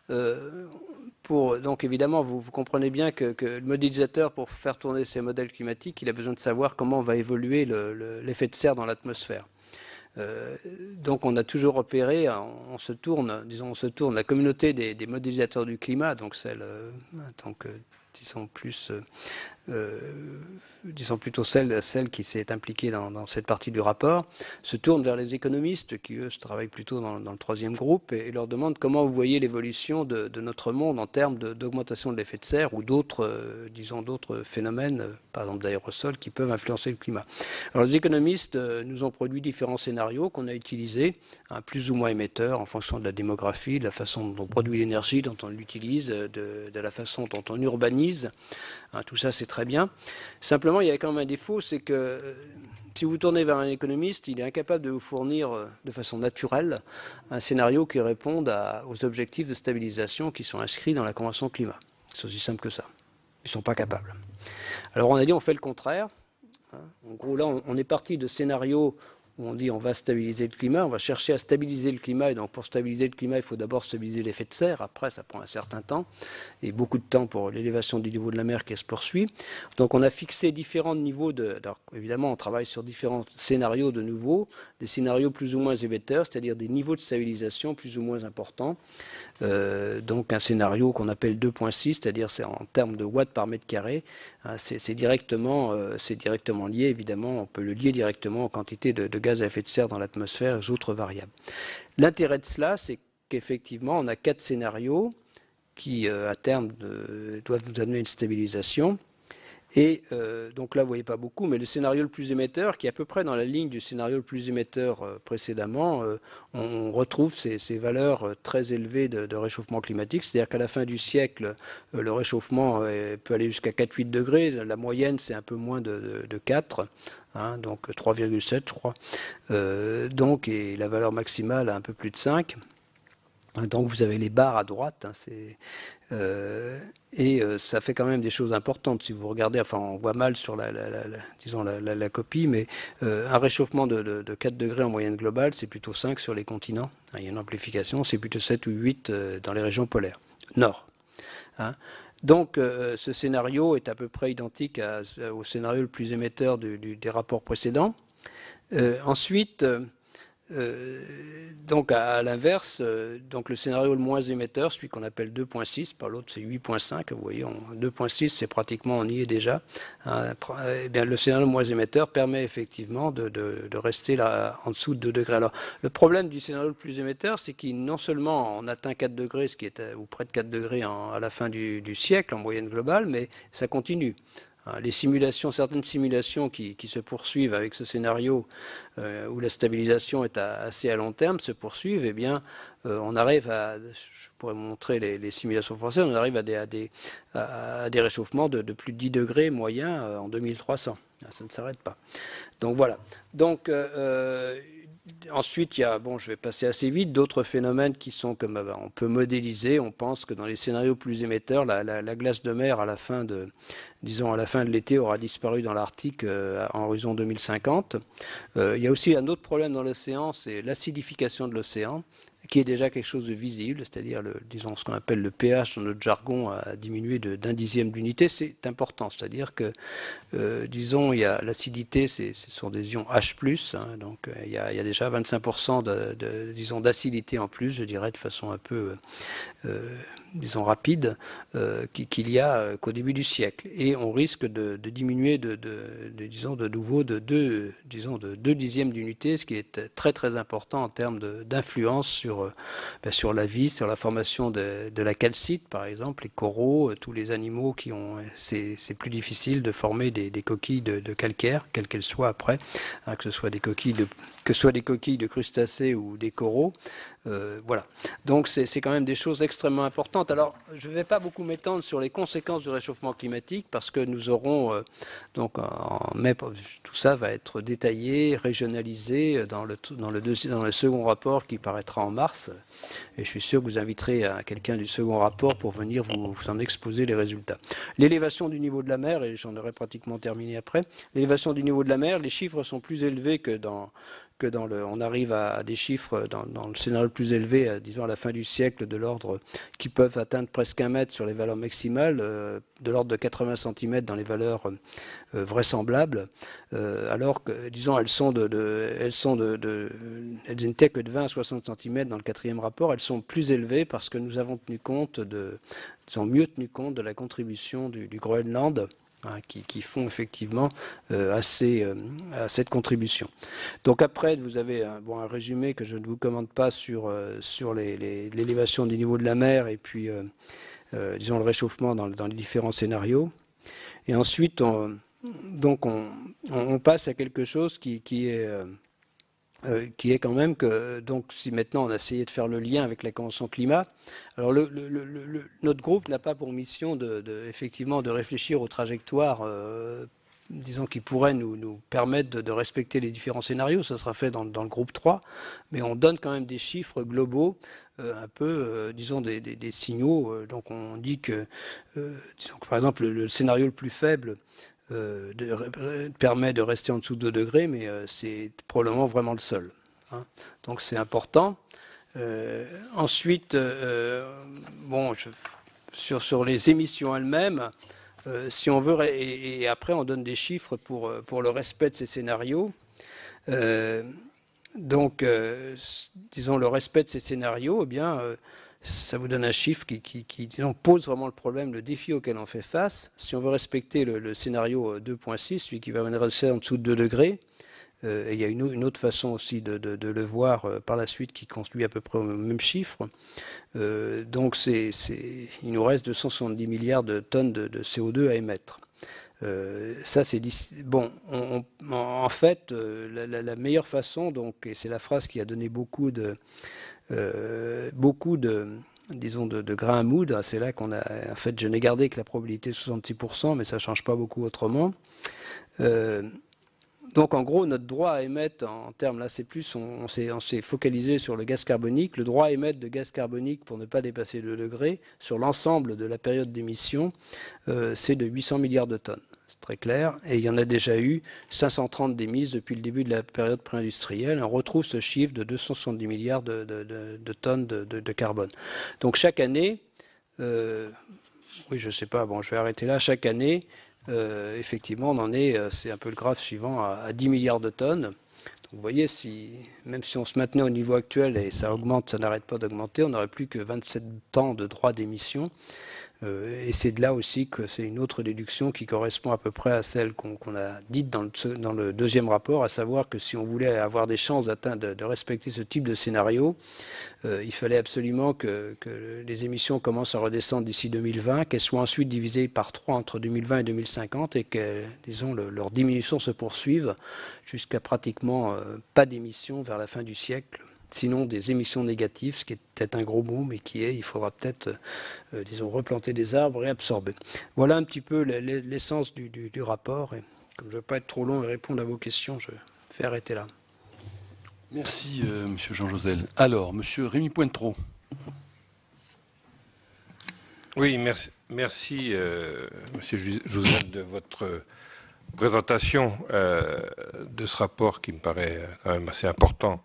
donc évidemment, vous comprenez bien que le modélisateur, pour faire tourner ces modèles climatiques, il a besoin de savoir comment va évoluer l'effet de serre dans l'atmosphère. Donc on a toujours opéré, on se tourne, la communauté des modélisateurs du climat, donc disons plutôt celle qui s'est impliquée dans cette partie du rapport, se tourne vers les économistes qui, eux, travaillent plutôt dans le troisième groupe et leur demandent comment vous voyez l'évolution de notre monde en termes d'augmentation de l'effet de serre ou d'autres phénomènes, par exemple d'aérosols, qui peuvent influencer le climat. Alors les économistes nous ont produit différents scénarios qu'on a utilisés, plus ou moins émetteurs en fonction de la démographie, de la façon dont on produit l'énergie, dont on l'utilise, de la façon dont on urbanise. Tout ça, c'est très bien. Simplement, il y a quand même un défaut, c'est que si vous tournez vers un économiste, il est incapable de vous fournir de façon naturelle un scénario qui réponde aux objectifs de stabilisation qui sont inscrits dans la Convention climat. C'est aussi simple que ça. Ils ne sont pas capables. Alors on a dit on fait le contraire. En gros, là, on est parti de scénarios où on dit on va stabiliser le climat, on va chercher à stabiliser le climat, et donc pour stabiliser le climat, il faut d'abord stabiliser l'effet de serre, après ça prend un certain temps, et beaucoup de temps pour l'élévation du niveau de la mer qui se poursuit. Donc on a fixé différents niveaux alors évidemment on travaille sur différents scénarios de nouveau, des scénarios plus ou moins émetteurs, c'est-à-dire des niveaux de stabilisation plus ou moins importants. Donc un scénario qu'on appelle 2.6, c'est-à-dire c'est en termes de watts par mètre carré, c'est directement lié, évidemment, on peut le lier directement aux quantités de gaz à effet de serre dans l'atmosphère et aux autres variables. L'intérêt de cela, c'est qu'effectivement, on a 4 scénarios qui, à terme, doivent nous amener une stabilisation. Et donc là, vous ne voyez pas beaucoup, mais le scénario le plus émetteur, qui est à peu près dans la ligne du scénario le plus émetteur précédemment, on retrouve ces valeurs très élevées de réchauffement climatique. C'est-à-dire qu'à la fin du siècle, le réchauffement peut aller jusqu'à 4,8 degrés. La moyenne, c'est un peu moins de 4, donc 3,7, je crois. Et la valeur maximale, un peu plus de 5. Donc vous avez les barres à droite, ça fait quand même des choses importantes. Si vous regardez, enfin on voit mal sur la copie, mais un réchauffement de 4 degrés en moyenne globale, c'est plutôt 5 sur les continents. Il y a une amplification, c'est plutôt 7 ou 8 dans les régions polaires. nord. Hein. Donc ce scénario est à peu près identique au scénario le plus émetteur des rapports précédents. Ensuite, donc à l'inverse, donc le scénario le moins émetteur, celui qu'on appelle 2.6, par l'autre c'est 8.5, vous voyez, 2.6 c'est pratiquement, on y est déjà. Hein, eh bien, le scénario le moins émetteur permet effectivement de rester là en dessous de 2 degrés. Alors le problème du scénario le plus émetteur, c'est qu'il non seulement on atteint 4 degrés, ce qui est ou près de 4 degrés à la fin du siècle en moyenne globale, mais ça continue. Les simulations, certaines simulations qui se poursuivent avec ce scénario où la stabilisation est assez à long terme se poursuivent, eh bien, on arrive à, je pourrais montrer les simulations françaises, on arrive à des réchauffements de plus de 10 degrés moyens en 2300. Ça ne s'arrête pas. Donc voilà. Donc ensuite, il y a, bon, je vais passer assez vite, d'autres phénomènes qui sont comme on peut modéliser. On pense que dans les scénarios plus émetteurs, la glace de mer à la fin de l'été aura disparu dans l'Arctique en horizon 2050. Il y a aussi un autre problème dans l'océan, c'est l'acidification de l'océan, qui est déjà quelque chose de visible, c'est-à-dire, disons, ce qu'on appelle le pH dans notre jargon a diminué d'un dixième d'unité. C'est important, c'est-à-dire que, disons, il y a l'acidité, ce sont des ions H+, hein, donc il y a déjà 25% disons, d'acidité en plus, je dirais, de façon un peu disons rapide, qu'il y a qu'au début du siècle. Et on risque de diminuer disons, de nouveau de 2 dixièmes d'unité, ce qui est très très important en termes d'influence sur la vie, sur la formation de la calcite, par exemple, les coraux, tous les animaux qui ont... C'est plus difficile de former des coquilles de calcaire, quelles qu'elles soient après, hein, que ce soit des coquilles de crustacés ou des coraux. Voilà. Donc c'est quand même des choses extrêmement importantes. Alors je ne vais pas beaucoup m'étendre sur les conséquences du réchauffement climatique parce que nous aurons donc en mai, tout ça va être détaillé, régionalisé dans le second rapport qui paraîtra en mars. Et je suis sûr que vous inviterez quelqu'un du second rapport pour venir vous en exposer les résultats. L'élévation du niveau de la mer, et j'en aurai pratiquement terminé après, l'élévation du niveau de la mer, les chiffres sont plus élevés que on arrive à des chiffres dans le scénario le plus élevé, disons à la fin du siècle, de l'ordre qui peuvent atteindre presque 1 mètre sur les valeurs maximales, de l'ordre de 80 cm dans les valeurs vraisemblables, alors que, disons, elles n'étaient que de 20 à 60 cm dans le 4e rapport. Elles sont plus élevées parce que nous avons mieux tenu compte de la contribution du Groenland, hein, qui font effectivement à cette contribution. Donc après, vous avez un résumé que je ne vous commande pas sur l'élévation du niveau de la mer et puis, disons, le réchauffement dans les différents scénarios. Et ensuite, on passe à quelque chose qui est quand même que, donc si maintenant on a essayé de faire le lien avec la Convention climat, alors notre groupe n'a pas pour mission effectivement de réfléchir aux trajectoires, disons, qui pourraient nous permettre de respecter les différents scénarios. Ça sera fait dans le groupe 3, mais on donne quand même des chiffres globaux, un peu, disons, des signaux. Donc on dit que, disons que par exemple, le scénario le plus faible permet de rester en dessous de 2 degrés, mais c'est probablement vraiment le seul. Hein. Donc c'est important. Ensuite, bon, sur les émissions elles-mêmes, si on veut, et après on donne des chiffres pour le respect de ces scénarios. Donc, disons, le respect de ces scénarios, eh bien, ça vous donne un chiffre qui disons, pose vraiment le problème, le défi auquel on fait face. Si on veut respecter le scénario 2.6, celui qui va rester en dessous de 2 degrés, et il y a une autre façon aussi de le voir par la suite qui conduit à peu près au même chiffre. Donc il nous reste 270 milliards de tonnes de CO2 à émettre. Ça c'est bon. En fait, la meilleure façon, donc, et c'est la phrase qui a donné beaucoup de disons de grains à moudre, c'est là qu'on a, en fait, je n'ai gardé que la probabilité de 66%, mais ça ne change pas beaucoup autrement. Donc en gros, notre droit à émettre, en termes, là c'est plus, on s'est focalisé sur le gaz carbonique. Le droit à émettre de gaz carbonique pour ne pas dépasser 2 degrés sur l'ensemble de la période d'émission, c'est de 800 milliards de tonnes. C'est très clair. Et il y en a déjà eu 530 d'émises depuis le début de la période pré-industrielle. On retrouve ce chiffre de 270 milliards de tonnes de carbone. Donc chaque année, Oui, je ne sais pas, bon, je vais arrêter là. Chaque année, effectivement, on en est, c'est un peu le graphe suivant, à 10 milliards de tonnes. Donc, vous voyez, même si on se maintenait au niveau actuel et ça augmente, ça n'arrête pas d'augmenter, on n'aurait plus que 27 ans de droits d'émission. Et c'est de là aussi que c'est une autre déduction qui correspond à peu près à celle qu'on a dite dans le deuxième rapport, à savoir que si on voulait avoir des chances de respecter ce type de scénario, il fallait absolument que les émissions commencent à redescendre d'ici 2020, qu'elles soient ensuite divisées par 3 entre 2020 et 2050 et que, disons, leur diminution se poursuive jusqu'à pratiquement pas d'émissions vers la fin du siècle. Sinon des émissions négatives, ce qui est peut-être un gros mot, mais il faudra peut-être, disons, replanter des arbres et absorber. Voilà un petit peu l'essence du rapport. Et comme je ne veux pas être trop long et répondre à vos questions, je vais arrêter là. Merci, Monsieur Jean Josel. Alors, Monsieur Rémy Pointreau. Oui, merci Monsieur Josel, de votre présentation de ce rapport qui me paraît quand même assez important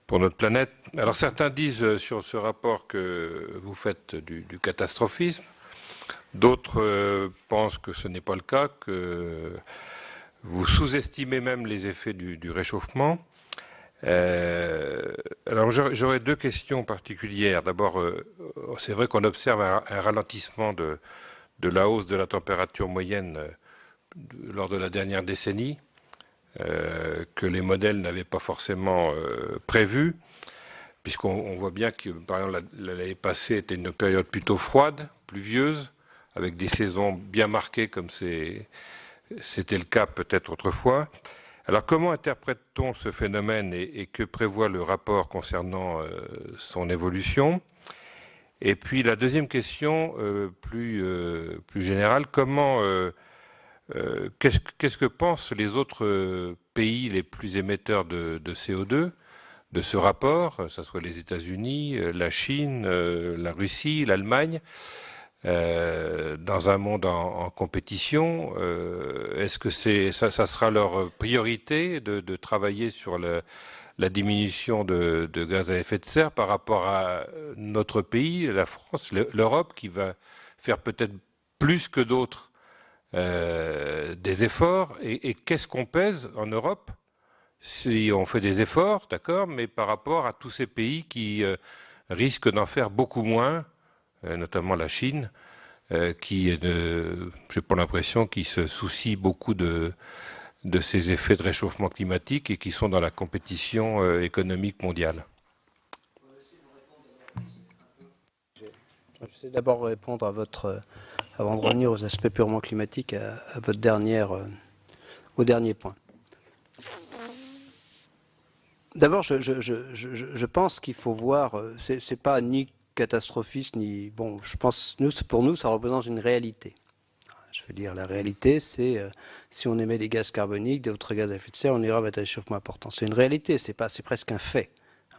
pour notre planète. Alors certains disent sur ce rapport que vous faites du catastrophisme, d'autres pensent que ce n'est pas le cas, que vous sous-estimez même les effets du réchauffement. Alors j'aurais deux questions particulières. D'abord, c'est vrai qu'on observe un ralentissement de la hausse de la température moyenne lors de la dernière décennie, que les modèles n'avaient pas forcément prévu, puisqu'on voit bien que, par exemple, l'année passée était une période plutôt froide, pluvieuse, avec des saisons bien marquées comme c'était le cas peut-être autrefois. Alors comment interprète-t-on ce phénomène et que prévoit le rapport concernant son évolution? Et puis la deuxième question, plus générale, qu'est-ce que pensent les autres pays les plus émetteurs de CO2 de ce rapport, que ce soit les États-Unis, la Chine, la Russie, l'Allemagne, dans un monde en compétition? Est-ce que ça sera leur priorité de travailler sur la diminution de gaz à effet de serre par rapport à notre pays, la France, l'Europe, qui va faire peut-être plus que d'autres des efforts, et qu'est-ce qu'on pèse en Europe si on fait des efforts, d'accord, mais par rapport à tous ces pays qui risquent d'en faire beaucoup moins, notamment la Chine, qui, j'ai pas l'impression, qui se soucie beaucoup de ces effets de réchauffement climatique et qui sont dans la compétition économique mondiale. Je vais d'abord répondre avant de revenir aux aspects purement climatiques, à votre au dernier point. D'abord, je pense qu'il faut voir, c'est pas ni catastrophiste, ni... Bon, je pense, pour nous, ça représente une réalité. Je veux dire, la réalité, c'est si on émet des gaz carboniques, d'autres gaz à effet de serre, on ira vers un réchauffement important. C'est une réalité, c'est presque un fait.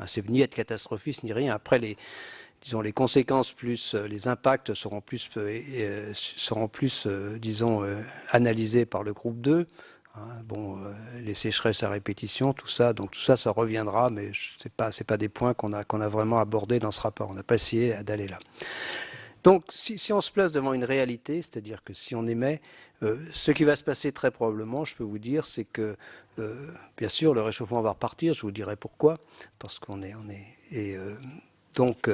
C'est ni être catastrophiste, ni rien. Après, disons, les conséquences plus les impacts seront plus disons, analysés par le groupe 2. Bon, les sécheresses à répétition, tout ça, donc tout ça, ça reviendra, mais c'est pas des points qu'on a vraiment abordés dans ce rapport. On n'a pas essayé d'aller là. Donc, si on se place devant une réalité, c'est-à-dire que si on émet, ce qui va se passer très probablement, je peux vous dire, c'est que, bien sûr, le réchauffement va repartir. Je vous dirai pourquoi, parce qu'on est, donc,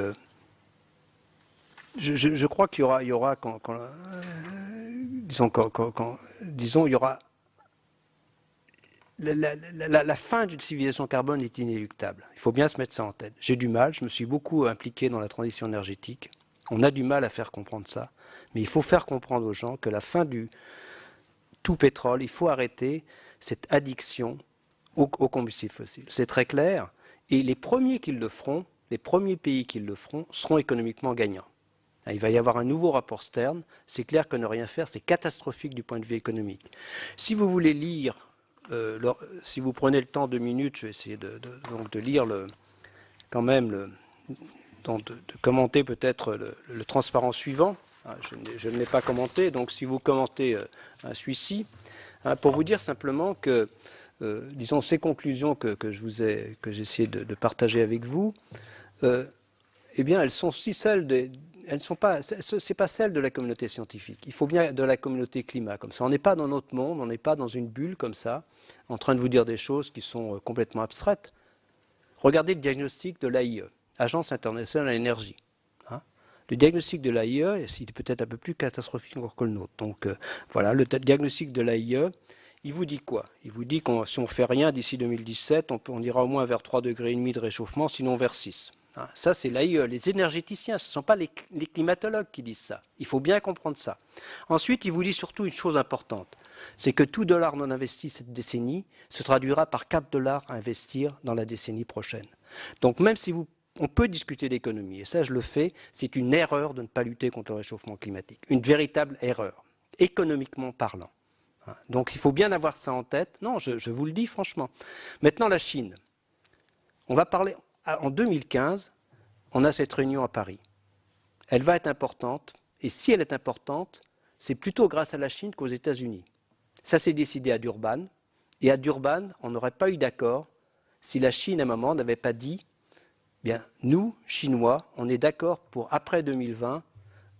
je crois qu'il y aura, disons, il y aura la fin d'une civilisation carbone est inéluctable. Il faut bien se mettre ça en tête. J'ai du mal, je me suis beaucoup impliqué dans la transition énergétique. On a du mal à faire comprendre ça, mais il faut faire comprendre aux gens que la fin du tout pétrole, il faut arrêter cette addiction aux combustibles fossiles. C'est très clair, et les premiers qui le feront, les premiers pays qui le feront, seront économiquement gagnants. Il va y avoir un nouveau rapport Stern. C'est clair que ne rien faire, c'est catastrophique du point de vue économique. Si vous voulez lire, si vous prenez le temps 2 minutes, je vais essayer de lire quand même de commenter peut-être le transparent suivant. Je ne l'ai pas commenté, donc si vous commentez celui-ci, pour vous dire simplement que, disons, ces conclusions que j'ai essayé de partager avec vous, eh bien, elles sont aussi celles elles ne sont pas, c'est pas celle de la communauté scientifique. Il faut bien de la communauté climat comme ça. On n'est pas dans notre monde, on n'est pas dans une bulle comme ça, en train de vous dire des choses qui sont complètement abstraites. Regardez le diagnostic de l'AIE, Agence internationale à l'énergie. Hein. Le diagnostic de l'AIE, il est peut-être un peu plus catastrophique encore que le nôtre. Donc voilà, le diagnostic de l'AIE, il vous dit quoi? Il vous dit que si on ne fait rien d'ici 2017, on ira au moins vers 3,5 degrés de réchauffement, sinon vers 6. Ça, c'est l'AIE, les énergéticiens, ce ne sont pas les climatologues qui disent ça. Il faut bien comprendre ça. Ensuite, il vous dit surtout une chose importante, c'est que tout dollar non investi cette décennie se traduira par 4 dollars à investir dans la décennie prochaine. Donc même si on peut discuter d'économie, et ça je le fais, c'est une erreur de ne pas lutter contre le réchauffement climatique. Une véritable erreur, économiquement parlant. Donc il faut bien avoir ça en tête. Non, je vous le dis franchement. Maintenant, la Chine. On va parler... En 2015, on a cette réunion à Paris. Elle va être importante, et si elle est importante, c'est plutôt grâce à la Chine qu'aux États-Unis. Ça s'est décidé à Durban, et à Durban, on n'aurait pas eu d'accord si la Chine, à un moment, n'avait pas dit « bien, nous, Chinois, on est d'accord pour, après 2020,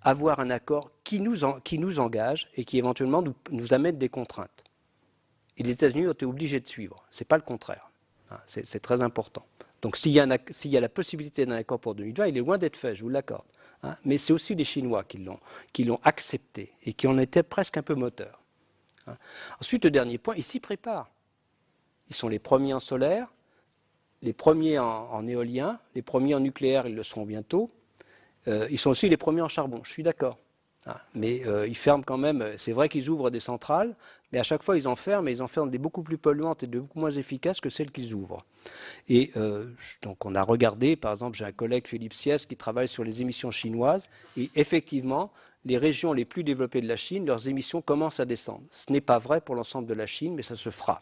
avoir un accord qui nous engage et qui, éventuellement, nous amène des contraintes. » Et les États-Unis ont été obligés de suivre. Ce n'est pas le contraire. C'est très important. Donc s'il y a la possibilité d'un accord pour 2020, il est loin d'être fait, je vous l'accorde. Mais c'est aussi les Chinois qui l'ont accepté et qui en étaient presque un peu moteurs. Ensuite, le dernier point, ils s'y préparent. Ils sont les premiers en solaire, les premiers en éolien, les premiers en nucléaire, ils le seront bientôt. Ils sont aussi les premiers en charbon, je suis d'accord. Mais ils ferment quand même, c'est vrai qu'ils ouvrent des centrales, mais à chaque fois ils en ferment, et ils en ferment des beaucoup plus polluantes et de beaucoup moins efficaces que celles qu'ils ouvrent. Et donc on a regardé, par exemple, j'ai un collègue, Philippe Siès, qui travaille sur les émissions chinoises, et effectivement, les régions les plus développées de la Chine, leurs émissions commencent à descendre. Ce n'est pas vrai pour l'ensemble de la Chine, mais ça se fera.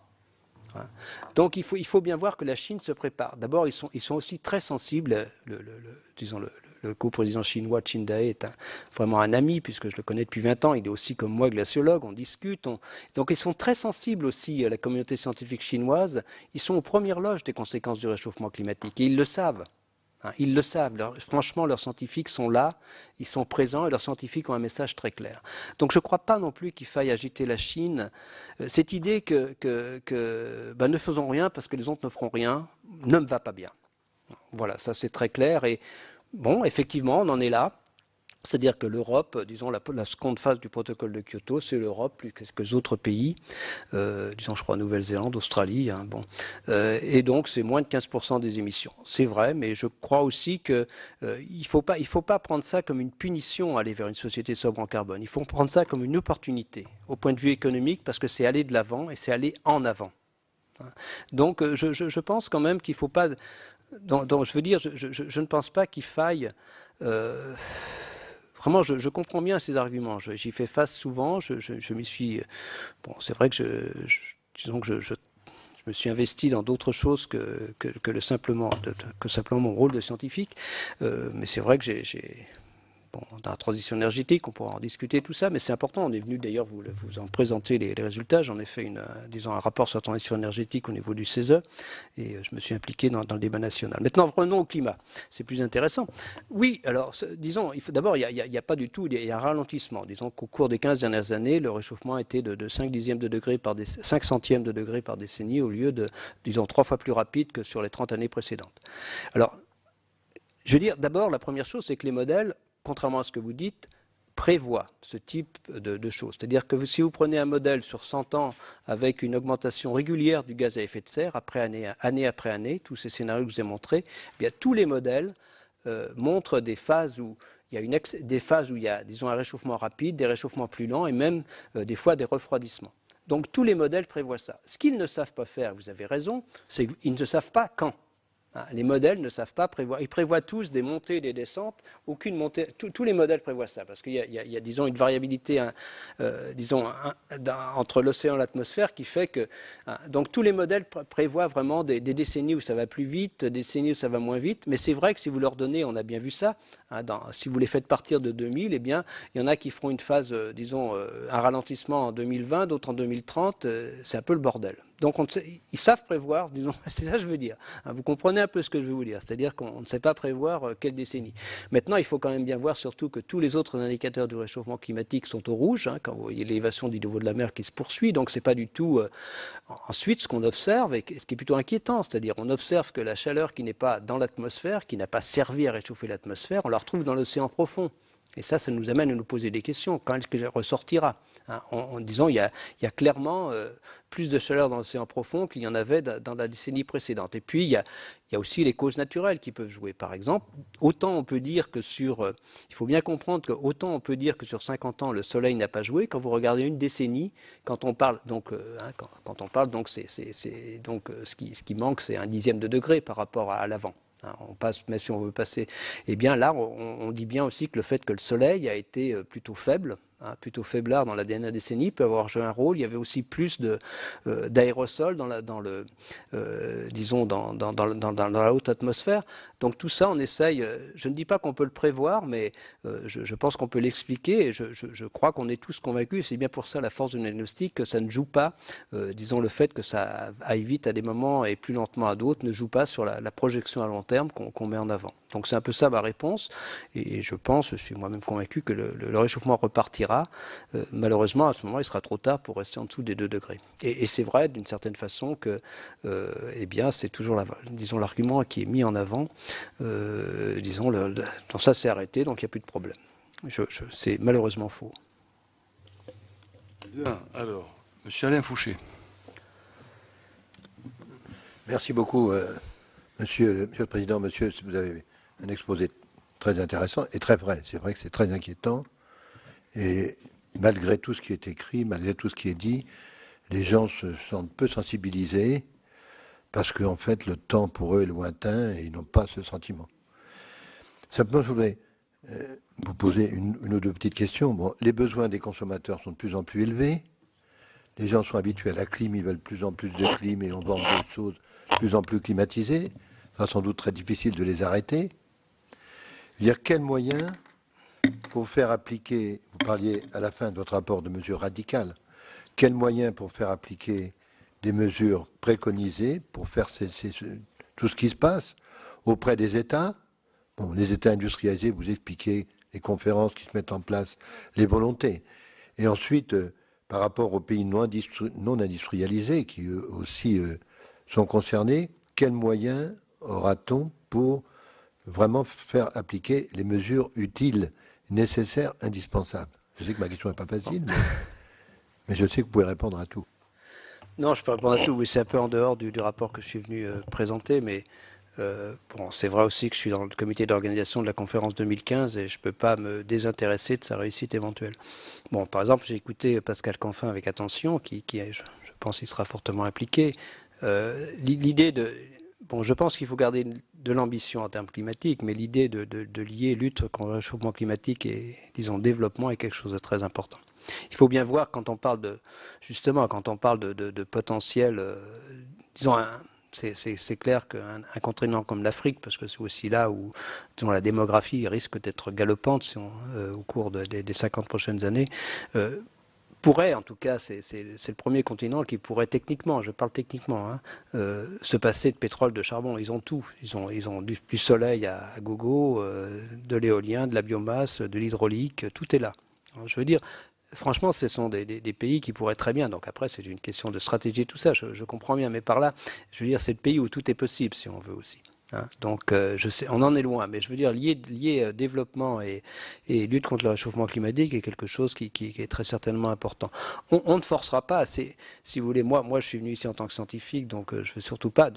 Donc il faut bien voir que la Chine se prépare. D'abord, ils sont aussi très sensibles. Le co-président chinois Qin Dae est vraiment un ami, puisque je le connais depuis 20 ans. Il est aussi comme moi glaciologue, on discute. Donc ils sont très sensibles aussi à la communauté scientifique chinoise. Ils sont aux premières loges des conséquences du réchauffement climatique, et ils le savent. Ils le savent. Franchement, leurs scientifiques sont là, ils sont présents, et leurs scientifiques ont un message très clair. Donc je ne crois pas non plus qu'il faille agiter la Chine. Cette idée que ne faisons rien parce que les autres ne feront rien ne me va pas bien. Voilà, ça c'est très clair. Et bon, effectivement, on en est là. C'est-à-dire que l'Europe, disons la seconde phase du protocole de Kyoto, c'est l'Europe plus que les autres pays, disons je crois Nouvelle-Zélande, Australie, et donc c'est moins de 15% des émissions. C'est vrai, mais je crois aussi qu'il ne faut pas prendre ça comme une punition, aller vers une société sobre en carbone. Il faut prendre ça comme une opportunité, au point de vue économique, parce que c'est aller de l'avant et c'est aller en avant. Donc je pense quand même qu'il ne faut pas... Donc je veux dire, je ne pense pas qu'il faille... Vraiment, je comprends bien ces arguments. J'y fais face souvent. Je m'y suis. Bon, c'est vrai que disons que je me suis investi dans d'autres choses que simplement mon rôle de scientifique. Mais c'est vrai que dans la transition énergétique, on pourra en discuter tout ça, mais c'est important. On est venu d'ailleurs vous en présenter les résultats. J'en ai fait un rapport sur la transition énergétique au niveau du CESE, et je me suis impliqué dans le débat national. Maintenant, revenons au climat. C'est plus intéressant. Oui, alors, disons, d'abord, il n'y a pas du tout, il y a un ralentissement. Disons qu'au cours des 15 dernières années, le réchauffement était de 5 centièmes de degré par décennie, au lieu de, disons, 3 fois plus rapide que sur les 30 années précédentes. Alors, je veux dire, d'abord, la première chose, c'est que les modèles, contrairement à ce que vous dites, prévoit ce type de choses. C'est-à-dire que si vous prenez un modèle sur 100 ans avec une augmentation régulière du gaz à effet de serre, année après année, tous ces scénarios que je vous ai montrés, eh bien, tous les modèles montrent des phases où il y a, disons, un réchauffement rapide, des réchauffements plus lents et même des fois des refroidissements. Donc tous les modèles prévoient ça. Ce qu'ils ne savent pas faire, vous avez raison, c'est qu'ils ne savent pas quand. Les modèles ne savent pas prévoir. Ils prévoient tous des montées et des descentes. Aucune montée. Tous les modèles prévoient ça parce qu'il y a, disons, une variabilité, entre l'océan et l'atmosphère qui fait que. Donc tous les modèles prévoient vraiment des décennies où ça va plus vite, des décennies où ça va moins vite. Mais c'est vrai que si vous leur donnez, on a bien vu ça. Si vous les faites partir de 2000, eh bien, il y en a qui feront une phase, disons, un ralentissement en 2020, d'autres en 2030. C'est un peu le bordel. Donc ils savent prévoir, disons, c'est ça que je veux dire. Vous comprenez un peu ce que je veux vous dire, c'est-à-dire qu'on ne sait pas prévoir quelle décennie. Maintenant, il faut quand même bien voir surtout que tous les autres indicateurs du réchauffement climatique sont au rouge, hein, quand vous voyez l'élévation du niveau de la mer qui se poursuit, donc c'est pas du tout... Ensuite, ce qu'on observe, et ce qui est plutôt inquiétant, c'est-à-dire on observe que la chaleur qui n'est pas dans l'atmosphère, qui n'a pas servi à réchauffer l'atmosphère, on la retrouve dans l'océan profond. Et ça nous amène à nous poser des questions. Quand est-ce qu'elle ressortira, hein, en disant il y a clairement plus de chaleur dans l'océan profond qu'il y en avait dans la décennie précédente. Et puis, il y a aussi les causes naturelles qui peuvent jouer. Par exemple, autant on peut dire que il faut bien comprendre que autant on peut dire que sur 50 ans, le soleil n'a pas joué. Quand vous regardez une décennie, quand on parle, donc, quand on parle, donc, ce qui manque, c'est 1/10 de degré par rapport à l'avant. On passe, mais si on veut passer, eh bien là, on dit bien aussi que le fait que le soleil a été plutôt faible, plutôt faiblard dans la dernière décennie, peut avoir joué un rôle. Il y avait aussi plus d'aérosols dans la haute atmosphère. Donc tout ça, on essaye, je ne dis pas qu'on peut le prévoir, mais je pense qu'on peut l'expliquer, et je crois qu'on est tous convaincus, et c'est bien pour ça la force du diagnostic, que ça ne joue pas, disons le fait que ça aille vite à des moments et plus lentement à d'autres, ne joue pas sur la projection à long terme qu'on met en avant. Donc c'est un peu ça ma réponse, et je suis moi-même convaincu que le réchauffement repartira. Malheureusement, à ce moment, il sera trop tard pour rester en dessous des 2 degrés. Et c'est vrai, d'une certaine façon, que eh bien, c'est toujours l'argument qui est mis en avant. Donc ça s'est arrêté, donc il n'y a plus de problème. C'est malheureusement faux. Bien, alors, M. Alain Fouché. Merci beaucoup, Monsieur le Président. Monsieur, vous avez un exposé très intéressant et très vrai. C'est vrai que c'est très inquiétant. Et malgré tout ce qui est écrit, malgré tout ce qui est dit, les gens se sentent peu sensibilisés parce qu'en fait, le temps pour eux est lointain et ils n'ont pas ce sentiment. Simplement, je voudrais vous poser une ou deux petites questions. Bon, les besoins des consommateurs sont de plus en plus élevés. Les gens sont habitués à la clim, ils veulent de plus en plus de clim et on vend des choses de plus en plus climatisées. Ce sera sans doute très difficile de les arrêter. Je veux dire, quels moyens pour faire appliquer, vous parliez à la fin de votre rapport de mesures radicales, quels moyens pour faire appliquer des mesures préconisées pour faire tout ce qui se passe auprès des États? Bon, les États industrialisés, vous expliquez les conférences qui se mettent en place, les volontés. Et ensuite, par rapport aux pays non industrialisés, qui eux aussi sont concernés, quels moyens aura-t-on pour vraiment faire appliquer les mesures utiles, nécessaires, indispensables? Je sais que ma question n'est pas facile, mais je sais que vous pouvez répondre à tout. Non, je peux répondre à tout. Oui, c'est un peu en dehors du rapport que je suis venu présenter, mais bon, c'est vrai aussi que je suis dans le comité d'organisation de la conférence 2015 et je ne peux pas me désintéresser de sa réussite éventuelle. Bon, par exemple, j'ai écouté Pascal Canfin avec attention, je pense qu'il sera fortement impliqué. L'idée de... Bon, je pense qu'il faut garder de l'ambition en termes climatiques, mais l'idée de lier lutte contre le réchauffement climatique et, disons, développement est quelque chose de très important. Il faut bien voir quand on parle de potentiel, disons, c'est clair qu'un continent comme l'Afrique, parce que c'est aussi là où, disons, la démographie risque d'être galopante au cours des 50 prochaines années, pourrait, en tout cas, c'est le premier continent qui pourrait techniquement, je parle techniquement, se passer de pétrole, de charbon. Ils ont tout. Ils ont du soleil à gogo, de l'éolien, de la biomasse, de l'hydraulique, tout est là. Alors, je veux dire, franchement, ce sont des pays qui pourraient très bien. Donc après, c'est une question de stratégie, tout ça, je comprends bien. Mais par là, je veux dire, c'est le pays où tout est possible, si on veut aussi. Donc, je sais, on en est loin, mais je veux dire, lier développement et lutte contre le réchauffement climatique est quelque chose qui est très certainement important. On ne forcera pas, si vous voulez, moi je suis venu ici en tant que scientifique, donc je ne veux surtout pas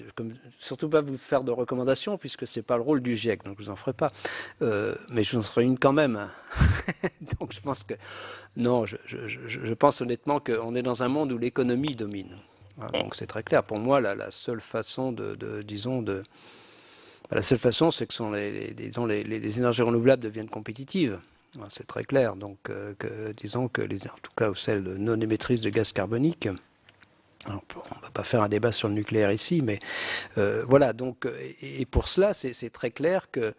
vous faire de recommandations, puisque ce n'est pas le rôle du GIEC, donc je ne vous en ferai pas. Mais je vous en ferai une quand même. Donc je pense que, non, je pense honnêtement qu'on est dans un monde où l'économie domine. Donc c'est très clair. Pour moi, la seule façon la seule façon, c'est que les énergies renouvelables deviennent compétitives. C'est très clair. Donc, disons que, en tout cas, celles non émettrices de gaz carbonique, on ne va pas faire un débat sur le nucléaire ici, mais voilà. Donc, et pour cela, c'est très clair que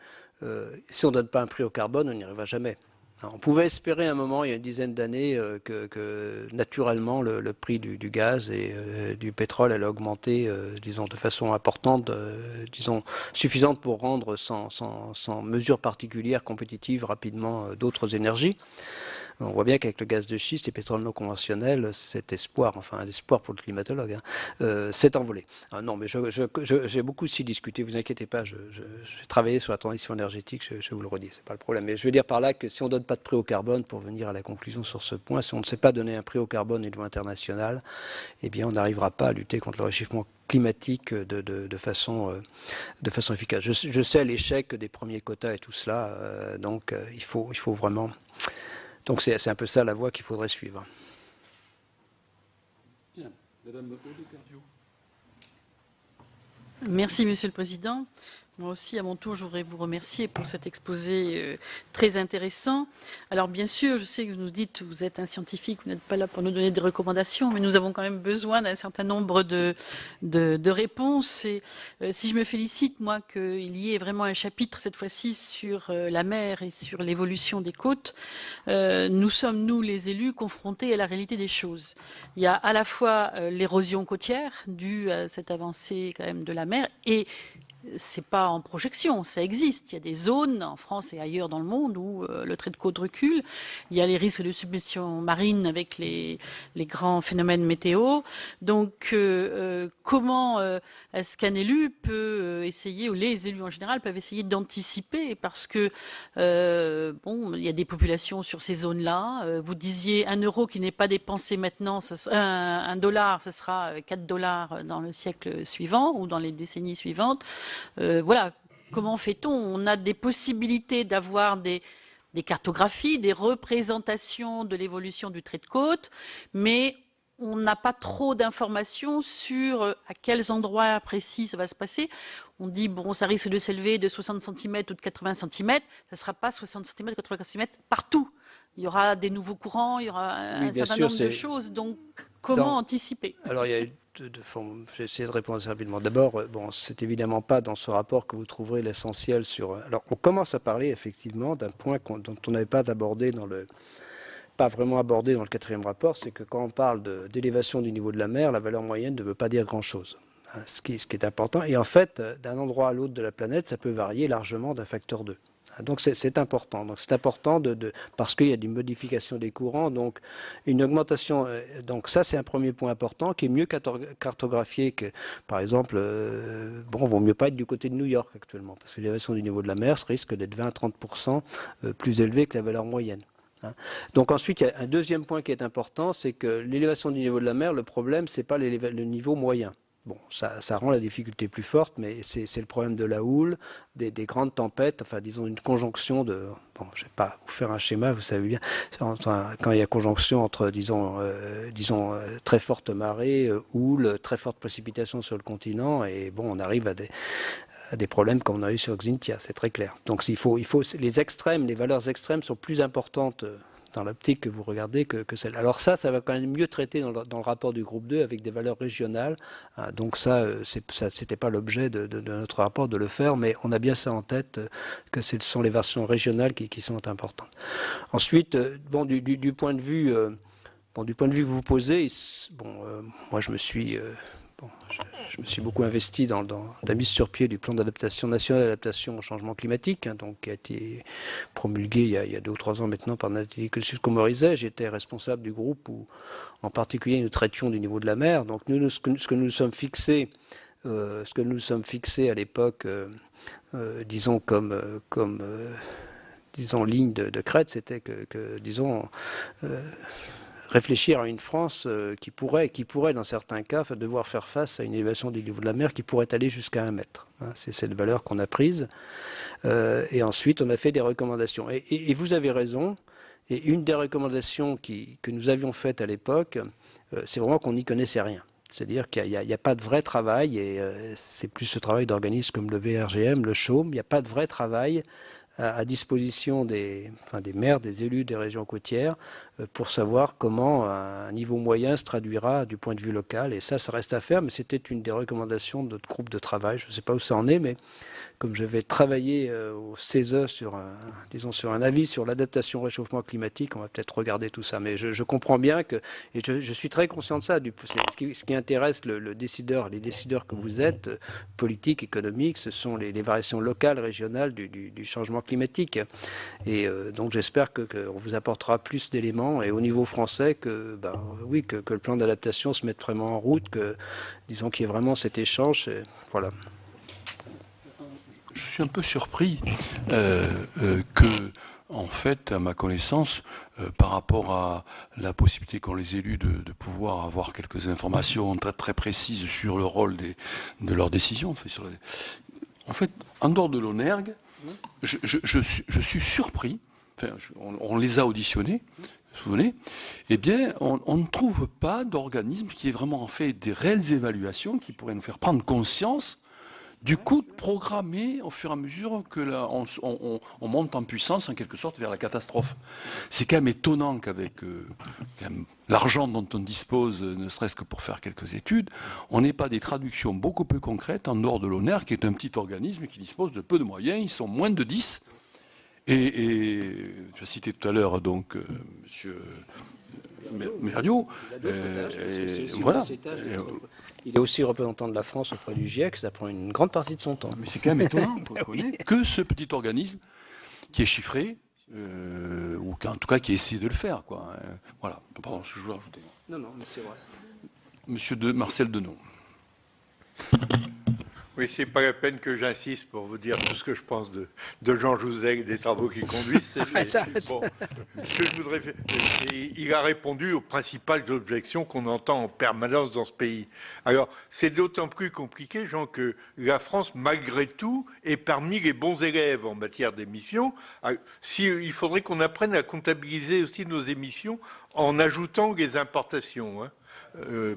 si on ne donne pas un prix au carbone, on n'y arrivera jamais. Alors, on pouvait espérer à un moment, il y a une dizaine d'années, que naturellement le prix du gaz et du pétrole allait augmenter, disons, de façon importante, disons, suffisante pour rendre sans mesure particulière compétitive rapidement d'autres énergies. On voit bien qu'avec le gaz de schiste et pétrole non conventionnel, cet espoir, enfin un espoir pour le climatologue, s'est envolé. Ah non, mais j'ai beaucoup aussi discuté, vous inquiétez pas, j'ai travaillé sur la transition énergétique, je vous le redis, c'est pas le problème. Mais je veux dire par là que si on ne donne pas de prix au carbone, pour venir à la conclusion sur ce point, si on ne sait pas donner un prix au carbone au niveau international, eh bien on n'arrivera pas à lutter contre le réchauffement climatique de façon efficace. Je sais l'échec des premiers quotas et tout cela, donc il faut vraiment... Donc c'est un peu ça la voie qu'il faudrait suivre. Bien. Madame Aude-Cardio. Merci, Monsieur le Président. Moi aussi, à mon tour, je voudrais vous remercier pour cet exposé très intéressant. Alors, bien sûr, je sais que vous nous dites que vous êtes un scientifique, vous n'êtes pas là pour nous donner des recommandations, mais nous avons quand même besoin d'un certain nombre de réponses. Et si je me félicite, moi, qu'il y ait vraiment un chapitre, cette fois-ci, sur la mer et sur l'évolution des côtes, nous sommes, nous, les élus, confrontés à la réalité des choses. Il y a à la fois l'érosion côtière, due à cette avancée quand même de la mer, et c'est pas en projection, ça existe. Il y a des zones en France et ailleurs dans le monde où le trait de côte recule. Il y a les risques de submersion marine avec les grands phénomènes météo. Donc, comment est-ce qu'un élu peut essayer, ou les élus en général peuvent essayer d'anticiper, parce que bon, il y a des populations sur ces zones-là. Vous disiez 1 euro qui n'est pas dépensé maintenant, $1, ça sera 4 $ dans le siècle suivant ou dans les décennies suivantes. Voilà, comment fait-on? On a des possibilités d'avoir des cartographies, des représentations de l'évolution du trait de côte, mais on n'a pas trop d'informations sur à quels endroits précis ça va se passer. On dit, bon, ça risque de s'élever de 60 cm ou de 80 cm, ça ne sera pas 60 cm, 80 cm partout. Il y aura des nouveaux courants, il y aura un certain nombre de choses, donc comment anticiper? Alors, il y a j'essaie de répondre assez rapidement. D'abord, bon, c'est évidemment pas dans ce rapport que vous trouverez l'essentiel sur... Alors, on commence à parler effectivement d'un point dont on n'avait pas vraiment abordé dans le 4e rapport, c'est que quand on parle d'élévation du niveau de la mer, la valeur moyenne ne veut pas dire grand-chose. Ce qui est important. Et en fait, d'un endroit à l'autre de la planète, ça peut varier largement d'un facteur 2. Donc c'est important. Donc c'est important parce qu'il y a des modifications des courants, donc une augmentation. Donc ça c'est un premier point important qui est mieux cartographié que, par exemple, bon, vaut mieux pas être du côté de New York actuellement parce que l'élévation du niveau de la mer risque d'être 20 à 30% plus élevée que la valeur moyenne. Donc ensuite, il y a un deuxième point qui est important, c'est que l'élévation du niveau de la mer, le problème c'est pas le niveau moyen. Bon, ça rend la difficulté plus forte, mais c'est le problème de la houle, des grandes tempêtes, enfin disons une conjonction de... Bon, je ne vais pas vous faire un schéma, vous savez bien, quand il y a conjonction entre, disons très forte marée, houle, très forte précipitation sur le continent, et bon, on arrive à des problèmes comme on a eu sur Xintia, c'est très clair. Donc les extrêmes, les valeurs extrêmes sont plus importantes dans l'optique que vous regardez que celle. Alors ça va quand même mieux traiter dans le rapport du groupe 2 avec des valeurs régionales. Donc ça, c'était pas l'objet de notre rapport de le faire, mais on a bien ça en tête que ce sont les versions régionales qui sont importantes. Ensuite, bon, du point de vue que vous posez, bon, moi je me suis beaucoup investi dans la mise sur pied du plan d'adaptation national d'adaptation au changement climatique, donc qui a été promulgué il y a 2 ou 3 ans maintenant par Nathalie Kosciusko-Morizet. J'étais responsable du groupe où, en particulier, nous traitions du niveau de la mer. Donc ce que nous nous sommes fixés, à l'époque, disons disons ligne de crête, c'était que disons réfléchir à une France qui pourrait, dans certains cas, devoir faire face à une élévation du niveau de la mer qui pourrait aller jusqu'à 1 mètre. C'est cette valeur qu'on a prise. Et ensuite, on a fait des recommandations. Et vous avez raison. Et une des recommandations que nous avions faites à l'époque, c'est vraiment qu'on n'y connaissait rien. C'est-à-dire qu'il n'y a pas de vrai travail, et c'est plus ce travail d'organismes comme le VRGM, le CHAUME, il n'y a pas de vrai travail à disposition des maires, des élus des régions côtières pour savoir comment un niveau moyen se traduira du point de vue local. Et ça reste à faire, mais c'était une des recommandations de notre groupe de travail. Je ne sais pas où ça en est, mais comme je vais travailler au CESE sur un avis sur l'adaptation au réchauffement climatique, on va peut-être regarder tout ça. Mais je comprends bien que, et je suis très conscient de ça, ce qui intéresse les décideurs que vous êtes, politiques, économiques, ce sont les variations locales, régionales du changement climatique. Et donc j'espère qu'on vous apportera plus d'éléments, et au niveau français, que le plan d'adaptation se mette vraiment en route, disons qu'il y ait vraiment cet échange. Voilà. Je suis un peu surpris que, en fait, à ma connaissance, par rapport à la possibilité qu'ont les élus de pouvoir avoir quelques informations très, très précises sur le rôle de leurs décisions, en fait, en dehors de l'ONERG, je suis surpris, enfin, on les a auditionnés, vous vous souvenez, eh bien, on ne trouve pas d'organisme qui ait vraiment fait des réelles évaluations qui pourraient nous faire prendre conscience du coût programmé au fur et à mesure que on monte en puissance, en quelque sorte, vers la catastrophe. C'est quand même étonnant qu'avec l'argent dont on dispose, ne serait-ce que pour faire quelques études, on n'ait pas des traductions beaucoup plus concrètes en dehors de l'ONER, qui est un petit organisme qui dispose de peu de moyens. Ils sont moins de 10. Et tu as cité tout à l'heure, donc, monsieur Mériot, voilà. Il est aussi représentant de la France auprès du GIEC, ça prend une grande partie de son temps. Mais c'est quand même étonnant que ce petit organisme qui est chiffré, ou en tout cas qui essaie de le faire, quoi. Voilà, pardon, je voulais rajouter. Non, mais c'est vrai. Monsieur Marcel Denon. Oui, c'est pas la peine que j'insiste pour vous dire tout ce que je pense de Jean Jouzel, des travaux qu'il conduit. Bon, ce que je voudrais faire, il a répondu aux principales objections qu'on entend en permanence dans ce pays. Alors, c'est d'autant plus compliqué, Jean, que la France, malgré tout, est parmi les bons élèves en matière d'émissions. Il faudrait qu'on apprenne à comptabiliser aussi nos émissions en ajoutant les importations, hein,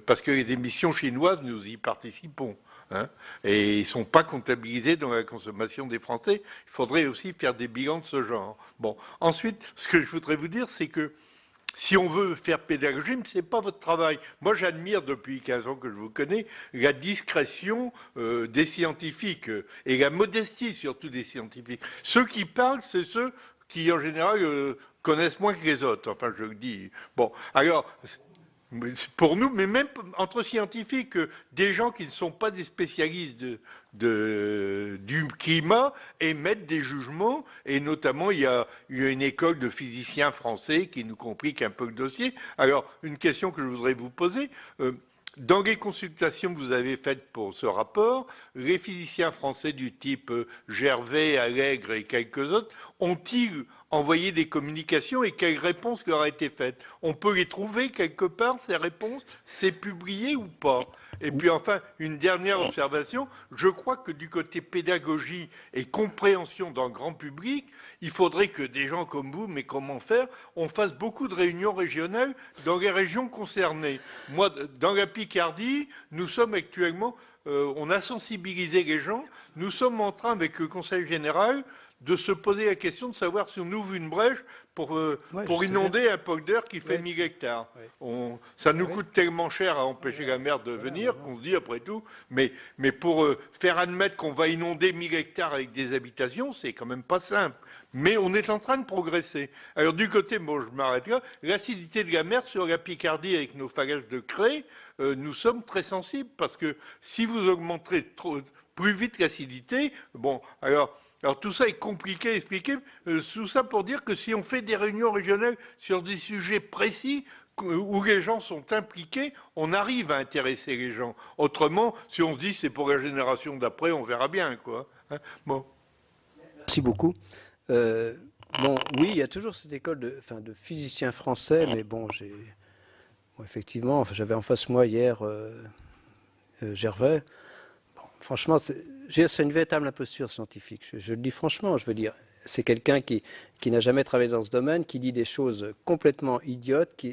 parce que les émissions chinoises, nous y participons. Hein, et ils ne sont pas comptabilisés dans la consommation des Français. Il faudrait aussi faire des bilans de ce genre. Bon, ensuite, ce que je voudrais vous dire, c'est que si on veut faire pédagogie, ce n'est pas votre travail. Moi, j'admire depuis 15 ans que je vous connais la discrétion des scientifiques et la modestie surtout des scientifiques. Ceux qui parlent, c'est ceux qui, en général, connaissent moins que les autres. Enfin, je le dis. Bon, alors... Pour nous, mais même entre scientifiques, des gens qui ne sont pas des spécialistes du climat émettent des jugements, et notamment il y a une école de physiciens français qui nous complique un peu le dossier. Alors, une question que je voudrais vous poser, dans les consultations que vous avez faites pour ce rapport, les physiciens français du type Gervais, Allègre et quelques autres ont-ils envoyé des communications, et quelles réponses leur a été faites? On peut les trouver quelque part, ces réponses? C'est publié ou pas? Et puis enfin, une dernière observation, je crois que du côté pédagogie et compréhension dans le grand public, il faudrait que des gens comme vous, mais comment faire, on fasse beaucoup de réunions régionales dans les régions concernées. Moi, dans la Picardie, nous sommes actuellement, on a sensibilisé les gens, nous sommes en train, avec le Conseil général, de se poser la question de savoir si on ouvre une brèche pour inonder un polder qui fait 1000 hectares. Ça nous coûte tellement cher à empêcher la mer de venir qu'on se dit après tout, mais pour faire admettre qu'on va inonder 1000 hectares avec des habitations, c'est quand même pas simple. Mais on est en train de progresser. Alors du côté, bon, je m'arrête là, l'acidité de la mer sur la Picardie avec nos falages de craie, nous sommes très sensibles, parce que si vous augmenterez plus vite l'acidité, bon, alors tout ça est compliqué à expliquer, tout ça pour dire que si on fait des réunions régionales sur des sujets précis où les gens sont impliqués, on arrive à intéresser les gens. Autrement, si on se dit c'est pour la génération d'après, on verra bien, quoi. Hein, bon. Merci beaucoup. Bon, oui, il y a toujours cette école de physiciens français, mais bon, effectivement, j'avais en face moi hier Gervais. Bon, franchement, c'est une véritable imposture scientifique. Je le dis franchement, je veux dire, c'est quelqu'un qui n'a jamais travaillé dans ce domaine, qui dit des choses complètement idiotes.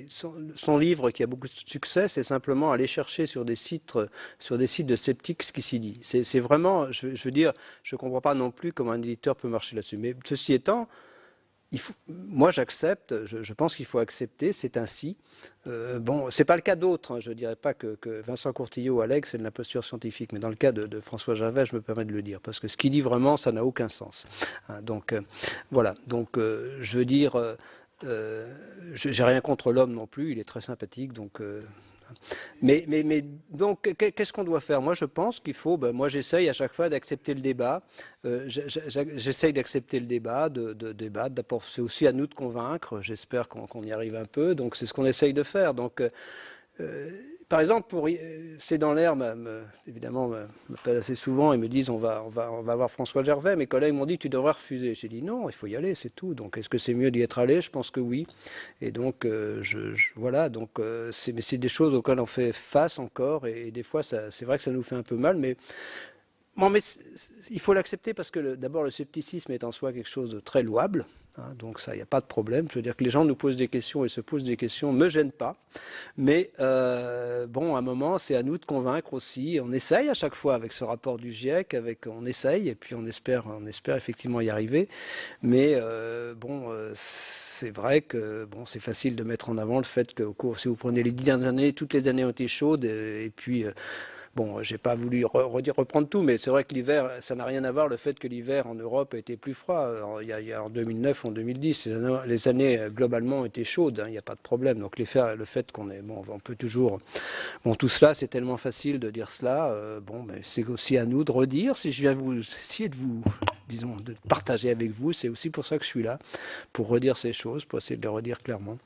Son livre, qui a beaucoup de succès, c'est simplement aller chercher sur des sites de sceptiques ce qui s'y dit. C'est vraiment, je veux dire, je ne comprends pas non plus comment un éditeur peut marcher là-dessus. Mais ceci étant, moi j'accepte, je pense qu'il faut accepter, c'est ainsi. Bon, c'est pas le cas d'autres, hein, je ne dirais pas que Vincent Courtillot, Alex, c'est de l'imposture scientifique, mais dans le cas de François Javet, je me permets de le dire, parce que ce qu'il dit vraiment, ça n'a aucun sens. Hein, donc voilà, donc je veux dire, j'ai rien contre l'homme non plus, il est très sympathique, donc... Mais donc, qu'est-ce qu'on doit faire? Moi, je pense qu'il faut, moi j'essaye à chaque fois d'accepter le débat, j'essaye d'accepter le débat, de débattre, c'est aussi à nous de convaincre, j'espère qu'on y arrive un peu, donc c'est ce qu'on essaye de faire. Donc, par exemple, C'est dans l'air, évidemment, m'appelle assez souvent et me disent on va voir François Gervais. Mes collègues m'ont dit tu devrais refuser. J'ai dit non, il faut y aller, c'est tout. Donc est-ce que c'est mieux d'y être allé? Je pense que oui. Et donc voilà. Donc mais c'est des choses auxquelles on fait face encore et des fois c'est vrai que ça nous fait un peu mal, mais bon, mais il faut l'accepter parce que d'abord le scepticisme est en soi quelque chose de très louable. Hein, donc ça, il n'y a pas de problème. Je veux dire que les gens nous posent des questions et se posent des questions ne me gêne pas. Mais bon, à un moment, c'est à nous de convaincre aussi. On essaye à chaque fois avec ce rapport du GIEC, on essaye et puis on espère effectivement y arriver. Mais bon, c'est vrai que bon, c'est facile de mettre en avant le fait que si vous prenez les 10 dernières années, toutes les années ont été chaudes et puis... Bon, j'ai pas voulu reprendre tout, mais c'est vrai que l'hiver, ça n'a rien à voir le fait que l'hiver en Europe a été plus froid. Il y a en 2009 ou en 2010, les années globalement étaient chaudes, hein, il n'y a pas de problème. Donc le fait qu'on est, bon, on peut toujours, bon, tout cela, c'est tellement facile de dire cela. Bon, mais c'est aussi à nous de redire. Si je viens essayer de vous, disons, de partager avec vous, c'est aussi pour ça que je suis là, pour redire ces choses, pour essayer de les redire clairement.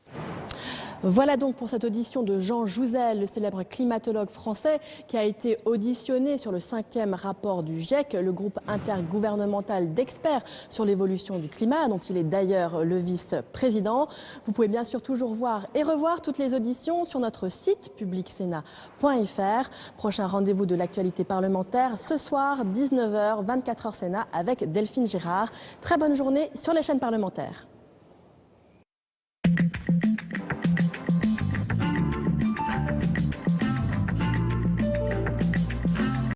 Voilà donc pour cette audition de Jean Jouzel, le célèbre climatologue français qui a été auditionné sur le 5e rapport du GIEC, le groupe intergouvernemental d'experts sur l'évolution du climat, dont il est d'ailleurs le vice-président. Vous pouvez bien sûr toujours voir et revoir toutes les auditions sur notre site publicsénat.fr. Prochain rendez-vous de l'actualité parlementaire ce soir, 19h, 24h Sénat avec Delphine Gérard. Très bonne journée sur les chaînes parlementaires.